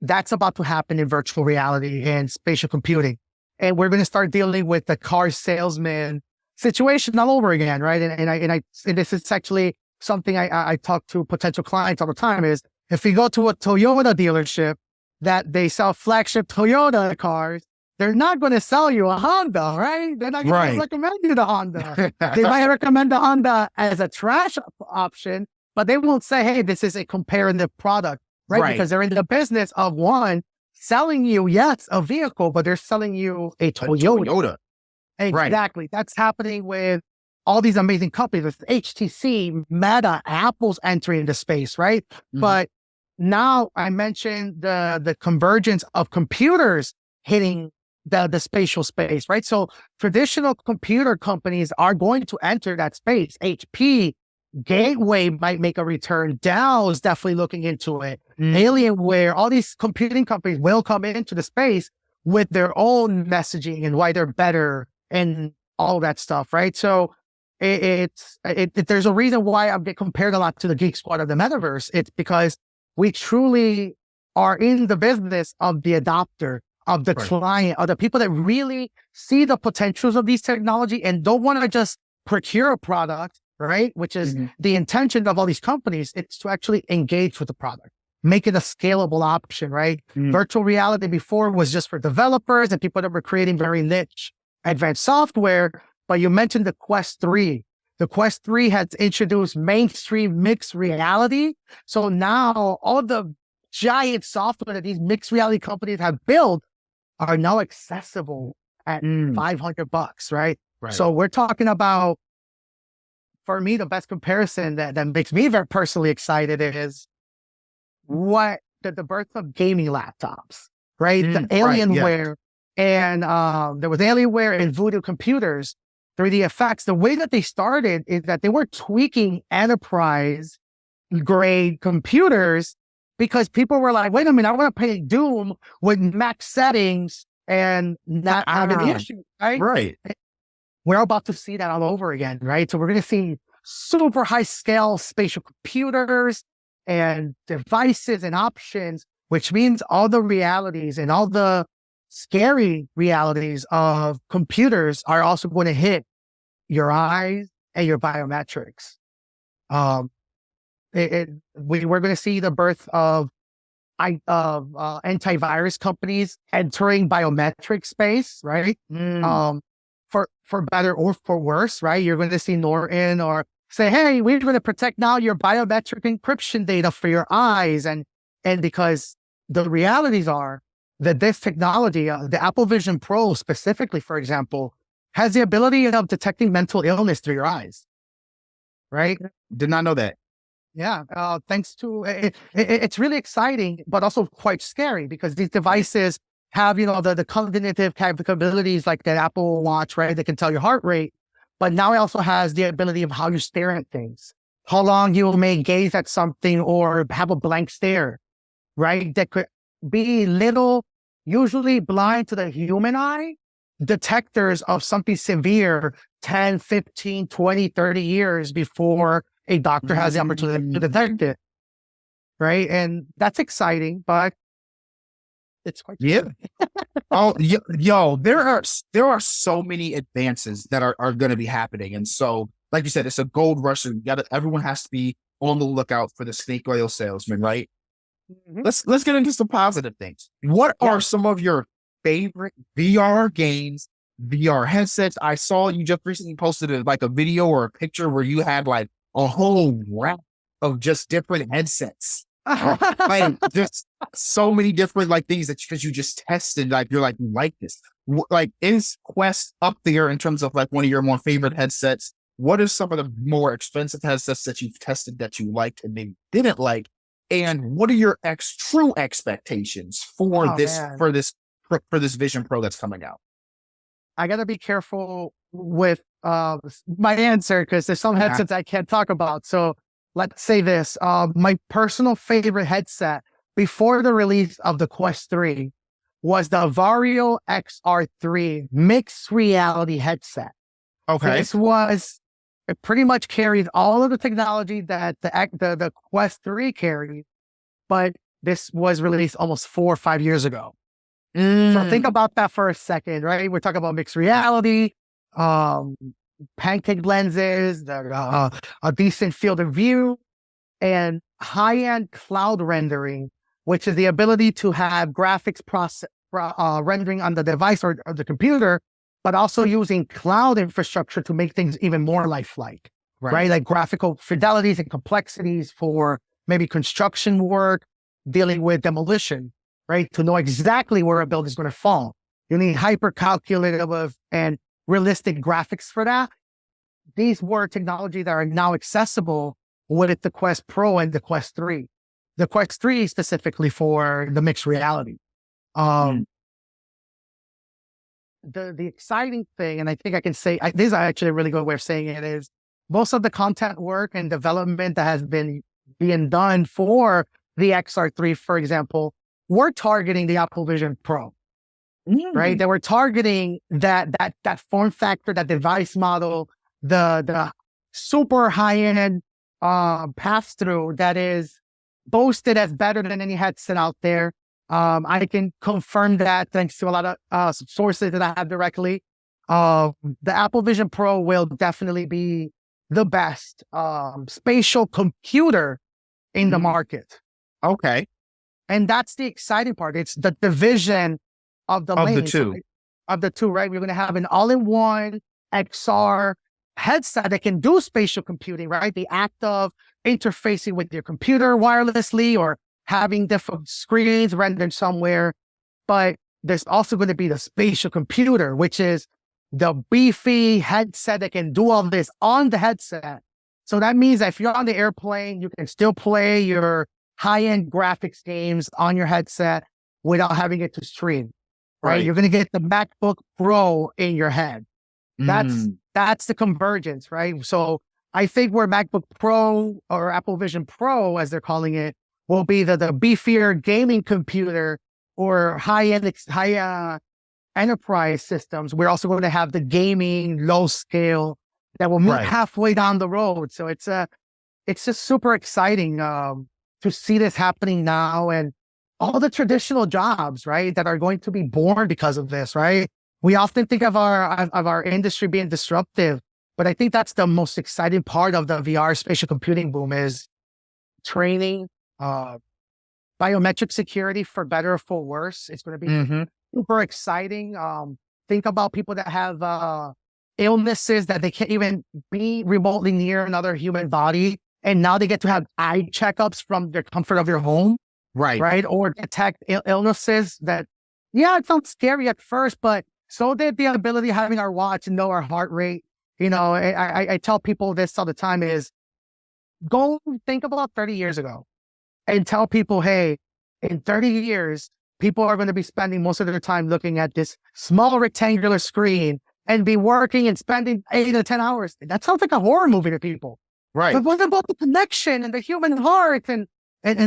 That's about to happen in virtual reality and spatial computing. And we're going to start dealing with the car salesman situation all over again, right? And this is actually something I talk to potential clients all the time is if you go to a Toyota dealership that they sell flagship Toyota cars, they're not going to sell you a Honda, right? They're not going to recommend you the Honda. They might recommend the Honda as a trash option, but they won't say, hey, this is a comparative product, right? Because they're in the business of one, selling you, yes, a vehicle, but they're selling you a Toyota. Exactly. That's happening with all these amazing companies. With HTC, Meta, Apple's entering the space, right? Mm-hmm. But now I mentioned the convergence of computers hitting the spatial space, right? So traditional computer companies are going to enter that space. HP, Gateway might make a return. Dell is definitely looking into it. Alienware, all these computing companies will come into the space with their own messaging and why they're better and all that stuff, right? So there's a reason why I get compared a lot to the Geek Squad of the metaverse. It's because we truly are in the business of the adopter, of the client, of the people that really see the potentials of these technology and don't want to just procure a product, right? Which is the intention of all these companies. It's to actually engage with the product, make it a scalable option, right? Virtual reality before was just for developers and people that were creating very niche advanced software. But you mentioned the Quest 3. The Quest 3 has introduced mainstream mixed reality. So now all the giant software that these mixed reality companies have built are now accessible at $500, right? So we're talking about, for me, the best comparison that makes me very personally excited is the birth of gaming laptops, right? The Alienware and there was Alienware and Voodoo Computers. 3D effects, the way that they started is that they were tweaking enterprise grade computers because people were like, wait a minute, I want to play Doom with max settings and not have an issue, right? We're about to see that all over again, right? So we're going to see super high scale spatial computers and devices and options, which means all the realities and all the scary realities of computers are also going to hit your eyes and your biometrics. We're going to see the birth of antivirus companies entering biometric space, right? For better or for worse, right? You're going to see Norton or say, hey, we're going to protect now your biometric encryption data for your eyes. And because the realities are that this technology, the Apple Vision Pro specifically, for example, has the ability of detecting mental illness through your eyes, right? Did not know that. Yeah, thanks to it's really exciting, but also quite scary because these devices have, the cognitive capabilities like that Apple Watch, right? They can tell your heart rate, but now it also has the ability of how you stare at things, how long you may gaze at something or have a blank stare, right? That could be usually blind to the human eye, detectors of something severe 10, 15, 20, 30 years before a doctor has the opportunity to detect it. Right. And that's exciting, but it's quite scary. There are so many advances that are going to be happening. And so, like you said, it's a gold rush. Everyone has to be on the lookout for the snake oil salesman, right? Mhm. Let's get into some positive things. What Yeah. are some of your favorite VR games, VR headsets? I saw you just recently posted like a video or a picture where you had like a whole rack of just different headsets. Like just so many different like things that because you just tested, like you're like, you like this. Like is Quest up there in terms of like one of your more favorite headsets? What are some of the more expensive headsets that you've tested that you liked and maybe didn't like? And what are your true expectations for Oh man, for this Vision Pro that's coming out? I gotta be careful with my answer because there's some Uh-huh. headsets I can't talk about. So let's say this: my personal favorite headset before the release of the Quest 3 was the Vario XR3 mixed reality headset. Okay. This was it pretty much carried all of the technology that the Quest 3 carried, but this was released almost 4 or 5 years ago. So think Mm, about that for a second, right? We're talking about mixed reality, um, pancake lenses, a decent field of view, and high-end cloud rendering, which is the ability to have graphics process rendering on the device or the computer, but also using cloud infrastructure to make things even more lifelike, right. right? Like graphical fidelities and complexities for maybe construction work, dealing with demolition, right? To know exactly where a building is going to fall. You need hyper calculative and realistic graphics for that. These were technology that are now accessible with the Quest Pro and the Quest 3. The Quest 3 specifically for the mixed reality. Mm, Um, the exciting thing, and I think I can say this is actually a really good way of saying it, is most of the content work and development that has been being done for the XR3, for example, we're targeting the Apple Vision Pro, right? mm, They were targeting that form factor, that device model, the super high end pass through that is boasted as better than any headset out there. I can confirm that thanks to a lot of sources that I have directly. The Apple Vision Pro will definitely be the best spatial computer in the mm. market. Okay. And that's the exciting part. It's the division of the Of the lanes two. of the two, right? We're going to have an all-in-one XR headset that can do spatial computing, right? The act of interfacing with your computer wirelessly or having different screens rendered somewhere. But there's also going to be the spatial computer, which is the beefy headset that can do all this on the headset. So that means that if you're on the airplane, you can still play your high-end graphics games on your headset without having it to stream, right? Right. You're going to get the MacBook Pro in your head. Mm, That's the convergence, right? So I think where MacBook Pro or Apple Vision Pro, as they're calling it, will be the beefier gaming computer or high enterprise systems. We're also going to have the gaming low scale that will meet right. halfway down the road. So it's just super exciting to see this happening now and all the traditional jobs, right, that are going to be born because of this, right? We often think of our industry being disruptive, but I think that's the most exciting part of the VR spatial computing boom is training, uh, biometric security for better or for worse. It's going to be Mm-hmm. super exciting. Think about people that have illnesses that they can't even be remotely near another human body. And now they get to have eye checkups from the comfort of your home, Right. right? Or detect illnesses that, yeah, it sounds scary at first, but so did the ability of having our watch and know our heart rate. You know, I tell people this all the time is go think about 30 years ago and tell people, hey, in 30 years, people are going to be spending most of their time looking at this small rectangular screen and be working and spending 8 to 10 hours. That sounds like a horror movie to people. Right. But what about the connection and the human heart and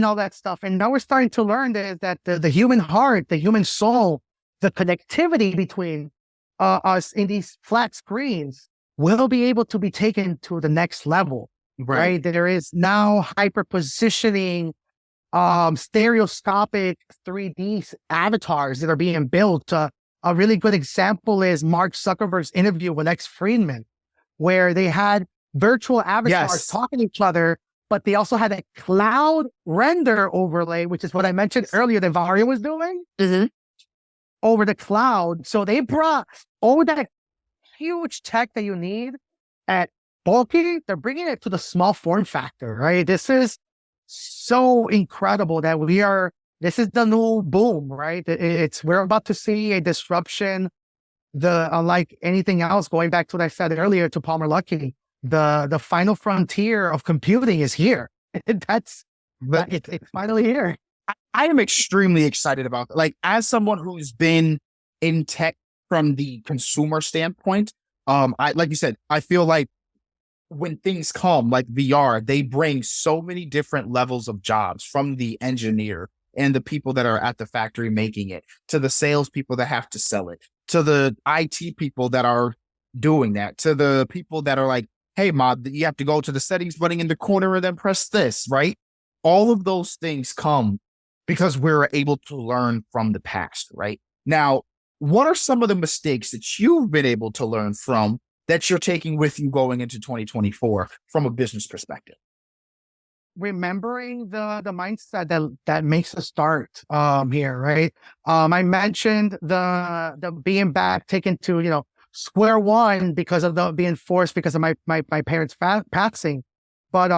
all that stuff? And now we're starting to learn that the human heart, the human soul, the connectivity between us in these flat screens will be able to be taken to the next level, Right. right? There is now hyper positioning stereoscopic 3D avatars that are being built. A really good example is Mark Zuckerberg's interview with Lex Friedman, where they had virtual avatars Yes. talking to each other, but they also had a cloud render overlay, which is what I mentioned earlier that Vario was doing over the cloud. So they brought all that huge tech that you need at bulky. They're bringing it to the small form factor, right? This is so incredible that this is the new boom, right? We're about to see a disruption. Unlike anything else, going back to what I said earlier to Palmer Luckey, the final frontier of computing is here. It's finally here. I am extremely excited about that. Like, as someone who's been in tech from the consumer standpoint, like you said, I feel like when things come like VR, they bring so many different levels of jobs, from the engineer and the people that are at the factory making it, to the salespeople that have to sell it, to the IT people that are doing that, to the people that are like, hey, mod, you have to go to the settings button in the corner and then press this, right? All of those things come because we're able to learn from the past, right? Now, what are some of the mistakes that you've been able to learn from that you're taking with you going into 2024 from a business perspective? Remembering the mindset that makes us start here, right? I mentioned the being back, taken to square one because of being forced because of my parents passing, but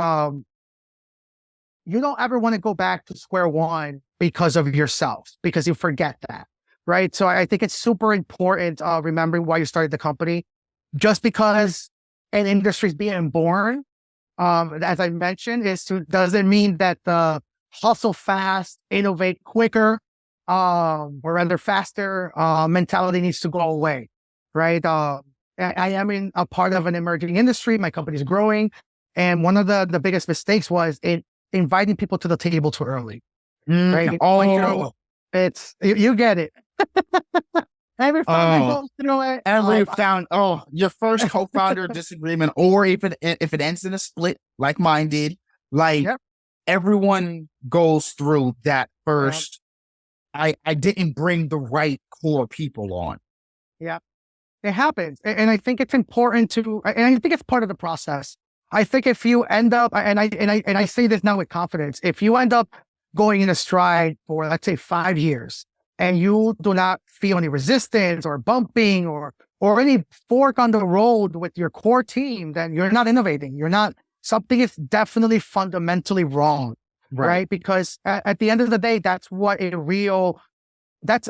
you don't ever want to go back to square one because of yourself, because you forget that, right? So I think it's super important remembering why you started the company. Just because an industry is being born, as I mentioned, doesn't mean that the hustle fast, innovate quicker, or rather faster mentality needs to go away, right? I am in a part of an emerging industry. My company is growing. And one of the biggest mistakes was inviting people to the table too early, right? Oh, You get it. Every founder goes through it. Your first co-founder disagreement, or if it ends in a split like mine did, like everyone goes through that first. I didn't bring the right core people on. Yeah, it happens, and I think it's important and I think it's part of the process. I think if you end up, and I say this now with confidence, if you end up going in a stride for, let's say, 5 years, and you do not feel any resistance or bumping or any fork on the road with your core team, then you're not innovating. Something is definitely fundamentally wrong, right? Because at the end of the day,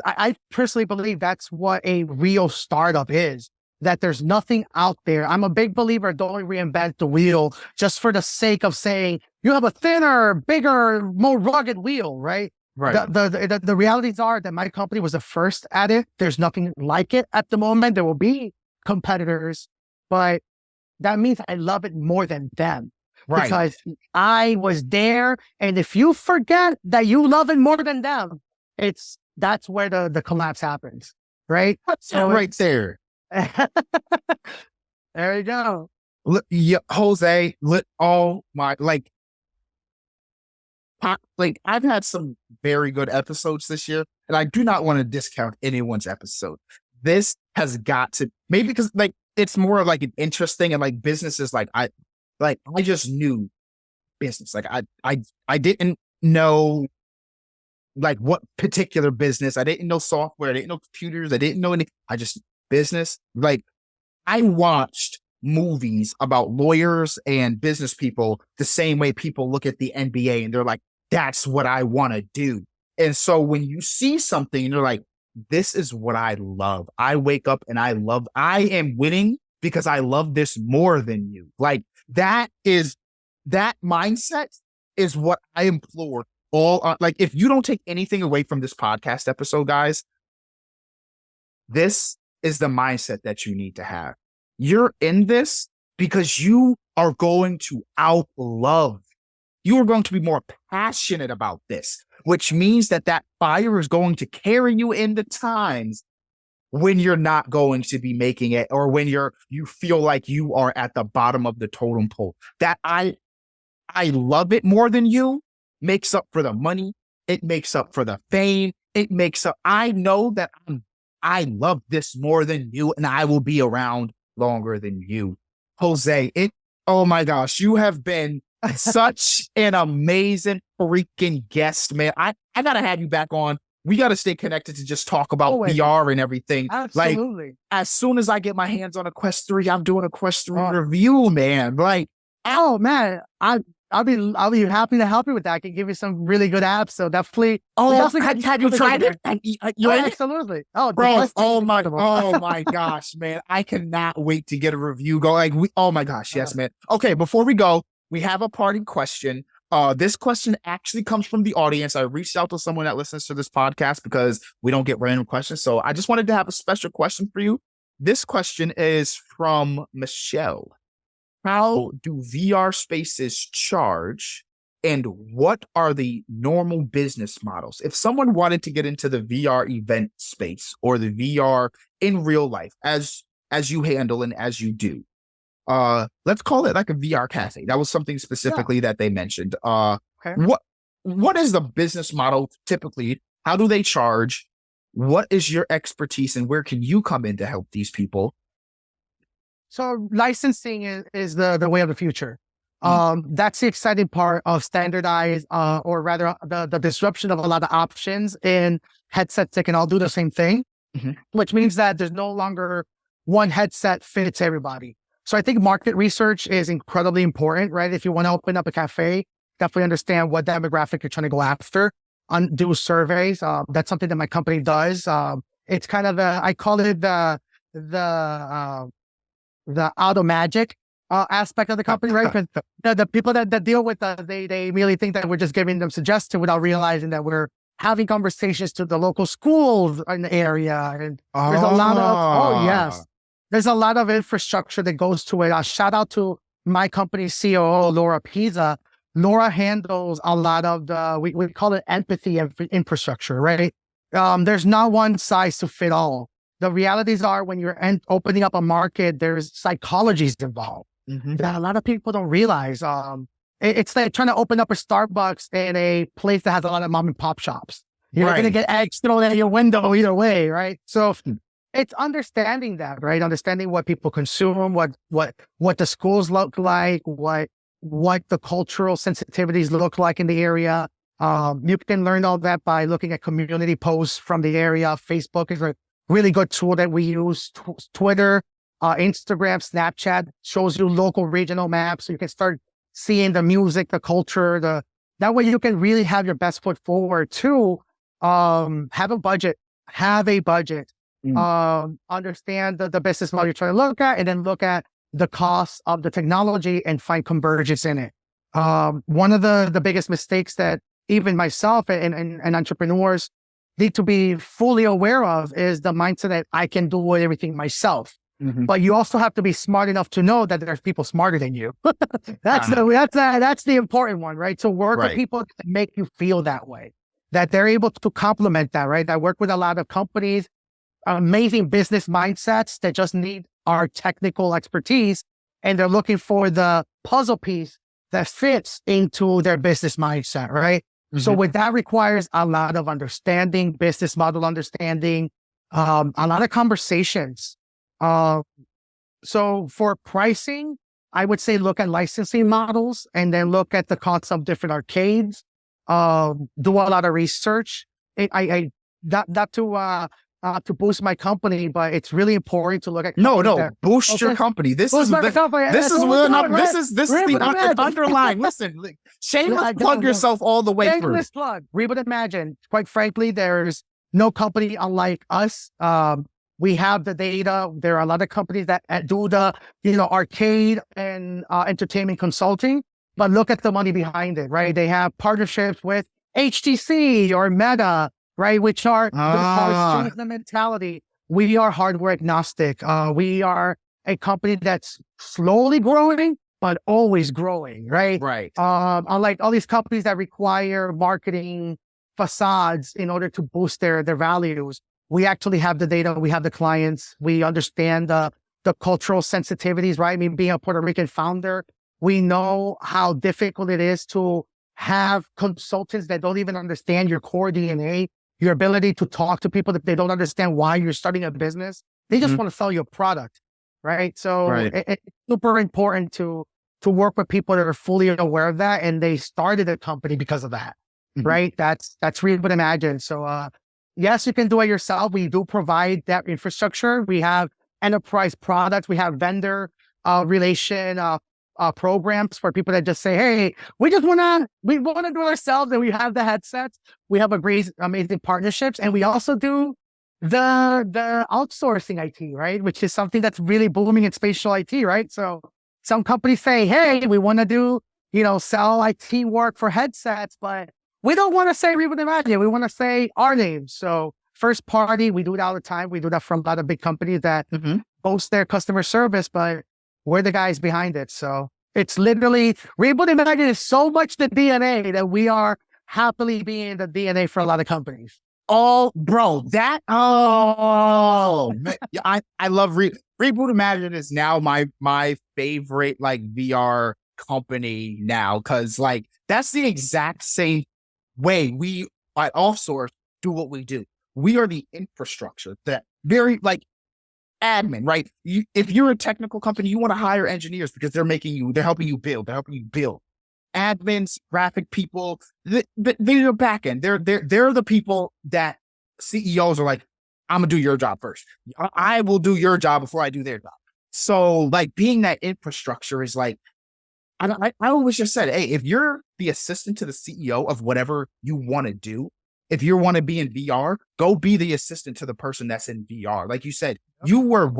I personally believe that's what a real startup is, that there's nothing out there. I'm a big believer, don't reinvent the wheel just for the sake of saying you have a thinner, bigger, more rugged wheel, right? Right. The realities are that my company was the first at it. There's nothing like it at the moment. There will be competitors, but that means I love it more than them. Right. Because I was there. And if you forget that you love it more than them, that's where the collapse happens. Right? So right there. There you go. Look, Jose, I've had some very good episodes this year, and I do not want to discount anyone's episode. This has got to, maybe because it's more of like an interesting, and like businesses, I just knew business. I didn't know like what particular business. I didn't know software. I didn't know computers. I didn't know any. I just business. Like, I watched movies about lawyers and business people the same way people look at the NBA and they're like, that's what I want to do. And so when you see something and you're like, this is what I love. I wake up and I am winning because I love this more than you. Like, that mindset is what I implore if you don't take anything away from this podcast episode, guys, this is the mindset that you need to have. You're in this because you are going to you are going to be more passionate about this, which means that fire is going to carry you in the times when you're not going to be making it, or when you feel like you are at the bottom of the totem pole. That I love it more than you makes up for the money. It makes up for the fame. I know that I love this more than you, and I will be around longer than you. Jose, oh my gosh, you have been such an amazing freaking guest, man. I gotta have you back on. We gotta stay connected to just talk about Always. VR and everything. Like, Absolutely. as soon as I get my hands on a Quest 3, I'm doing a Quest 3 review, man. Like, Oh man, I'll be happy to help you with that. I can give you some really good apps. So definitely. have you tried it? You in it? Absolutely. Oh, Bro, oh my gosh, man. I cannot wait to get a review going. Oh my gosh, yes, man. Okay, before we go, we have a parting question. This question actually comes from the audience. I reached out to someone that listens to this podcast because we don't get random questions. So I just wanted to have a special question for you. This question is from Michelle. How do VR spaces charge, and what are the normal business models? If someone wanted to get into the VR event space or the VR in real life, as you handle and as you do, let's call it like a VR cafe. That was something specifically that they mentioned. Okay. What is the business model typically? How do they charge? What is your expertise, and where can you come in to help these people? So licensing is the way of the future. That's the exciting part of standardized, or rather the disruption of a lot of options in headsets that can all do the same thing, which means that there's no longer one headset fits everybody. So I think market research is incredibly important, right? If you want to open up a cafe, definitely understand what demographic you're trying to go after, do surveys. That's something that my company does. It's kind of I call it the auto magic aspect of the company, right? Because the people that deal with us, they really think that we're just giving them suggestions without realizing that we're having conversations to the local schools in the area. And there's a lot of, there's a lot of infrastructure that goes to it. Shout out to my company's COO, Laura Pisa. Laura handles a lot of the, we call it empathy infrastructure, right? There's not one size to fit all. The realities are when you're opening up a market, there's psychologies involved that a lot of people don't realize. It's like trying to open up a Starbucks in a place that has a lot of mom and pop shops. You're going to get eggs thrown at your window either way, right? So it's understanding that, right? Understanding what people consume, what the schools look like, what the cultural sensitivities look like in the area. You can learn all that by looking at community posts from the area. Facebook is a really good tool that we use. Twitter, Instagram, Snapchat shows you local regional maps. So you can start seeing the music, the culture, that way you can really have your best foot forward too. Have a budget, understand the business model you're trying to look at, and then look at the cost of the technology and find convergence in it. One of the biggest mistakes that even myself and entrepreneurs need to be fully aware of is the mindset that I can do everything myself. But you also have to be smart enough to know that there's people smarter than you. That's the important one, right? To work with people that make you feel that way, that they're able to complement that, right? I work with a lot of companies, amazing business mindsets that just need our technical expertise, and they're looking for the puzzle piece that fits into their business mindset, right? So with that requires a lot of understanding, business model understanding, a lot of conversations. So for pricing, I would say look at licensing models and then look at the costs of different arcades. Do a lot of research. Not to boost my company, but it's really important to look at boost your company. This is the underlying. Listen, shameless plug yourself all the way through. Shameless plug. Reboot Imagine. Quite frankly, there's no company unlike us. We have the data. There are a lot of companies that do the arcade and entertainment consulting, but look at the money behind it, right? They have partnerships with HTC or Meta, right? Which are the mentality. We are hardware agnostic. We are a company that's slowly growing, but always growing, right? Right. Unlike all these companies that require marketing facades in order to boost their values, we actually have the data. We have the clients. We understand the cultural sensitivities, right? I mean, being a Puerto Rican founder, we know how difficult it is to have consultants that don't even understand your core DNA, your ability to talk to people that they don't understand why you're starting a business. They just want to sell you a product, right? So it's super important to to work with people that are fully aware of that, and they started a company because of that. Mhm. Right? That's Reboot Imagine. So yes, you can do it yourself. We do provide that infrastructure. We have enterprise products. We have vendor relation programs for people that just say, "Hey, we wanna do it ourselves," and we have the headsets. We have amazing partnerships, and we also do the outsourcing IT, right? Which is something that's really booming in spatial IT, right? So some companies say, "Hey, we want to do sell IT work for headsets, but we don't want to say Reboot Imagine. We want to say our name." So first party, we do it all the time. We do that from a lot of big companies that Mhm. boast their customer service, but we're the guys behind it. So it's literally Reboot Imagine is so much the DNA that we are happily being the DNA for a lot of companies. Oh, bro, man, yeah, I love Reboot Imagine is now my favorite like VR company now, because like that's the exact same way we at Offsource do what we do. We are the infrastructure that very like admin, right? If you're a technical company, you want to hire engineers because they're helping you build. Admins, graphic people, they're back end. They're the people that CEOs are like, I'm gonna do your job first. I will do your job before I do their job. So like being that infrastructure is like, I always just said, hey, if you're the assistant to the CEO of whatever you want to do, if you want to be in VR, go be the assistant to the person that's in VR. Like you said, you were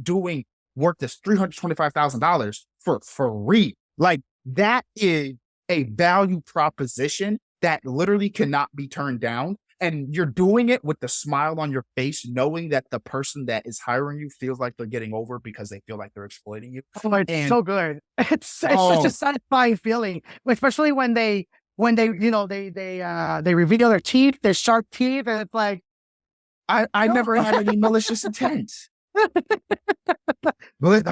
doing work that's $325,000 for free. Like that is a value proposition that literally cannot be turned down. And you're doing it with the smile on your face, knowing that the person that is hiring you feels like they're getting over because they feel like they're exploiting you. Oh, it's And so good. It's such a oh, satisfying feeling, especially when they reveal their teeth, their sharp teeth, and it's like, I no. never had any malicious intent.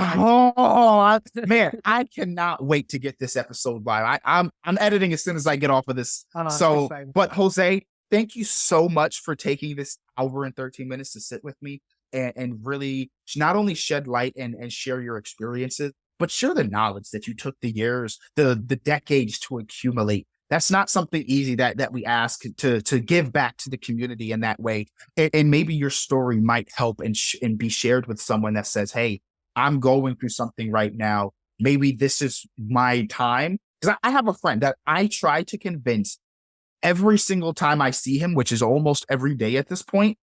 Oh man, I cannot wait to get this episode live. I'm editing as soon as I get off of this. So, Exciting. but Jose, thank you so much for taking this hour and 13 minutes to sit with me and really not only shed light and share your experiences, but share the knowledge that you took the years, the decades to accumulate. That's not something easy that we ask to give back to the community in that way. And maybe your story might help and be shared with someone that says, hey, I'm going through something right now. Maybe this is my time. Because I have a friend that I try to convince every single time I see him, which is almost every day at this point,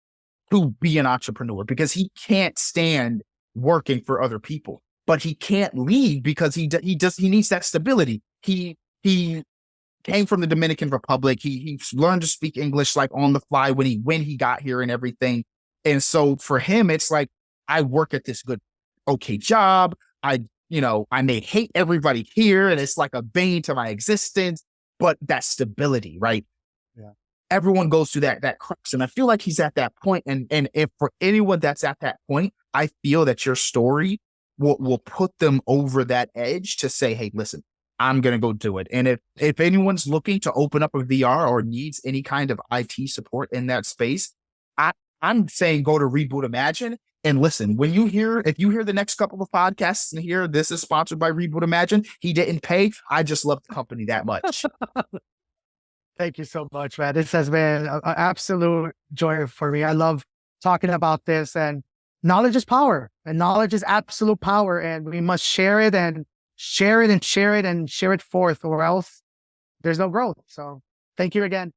to be an entrepreneur because he can't stand working for other people, but he can't leave because he needs that stability. He came from the Dominican Republic. He learned to speak English like on the fly when he got here and everything. And so for him, it's like I work at this okay job. I may hate everybody here, and it's like a bane to my existence, but that stability, right? Yeah. Everyone goes through that crux. And I feel like he's at that point. And if for anyone that's at that point, I feel that your story will put them over that edge to say, hey, listen, I'm going to go do it. And if anyone's looking to open up a VR or needs any kind of IT support in that space, I'm saying go to Reboot Imagine. And listen, if you hear the next couple of podcasts and hear this is sponsored by Reboot Imagine, he didn't pay. I just love the company that much. Thank you so much, man. This has been an absolute joy for me. I love talking about this, and knowledge is power, and knowledge is absolute power, and we must share it and share it and share it and share it forth, or else there's no growth. So thank you again.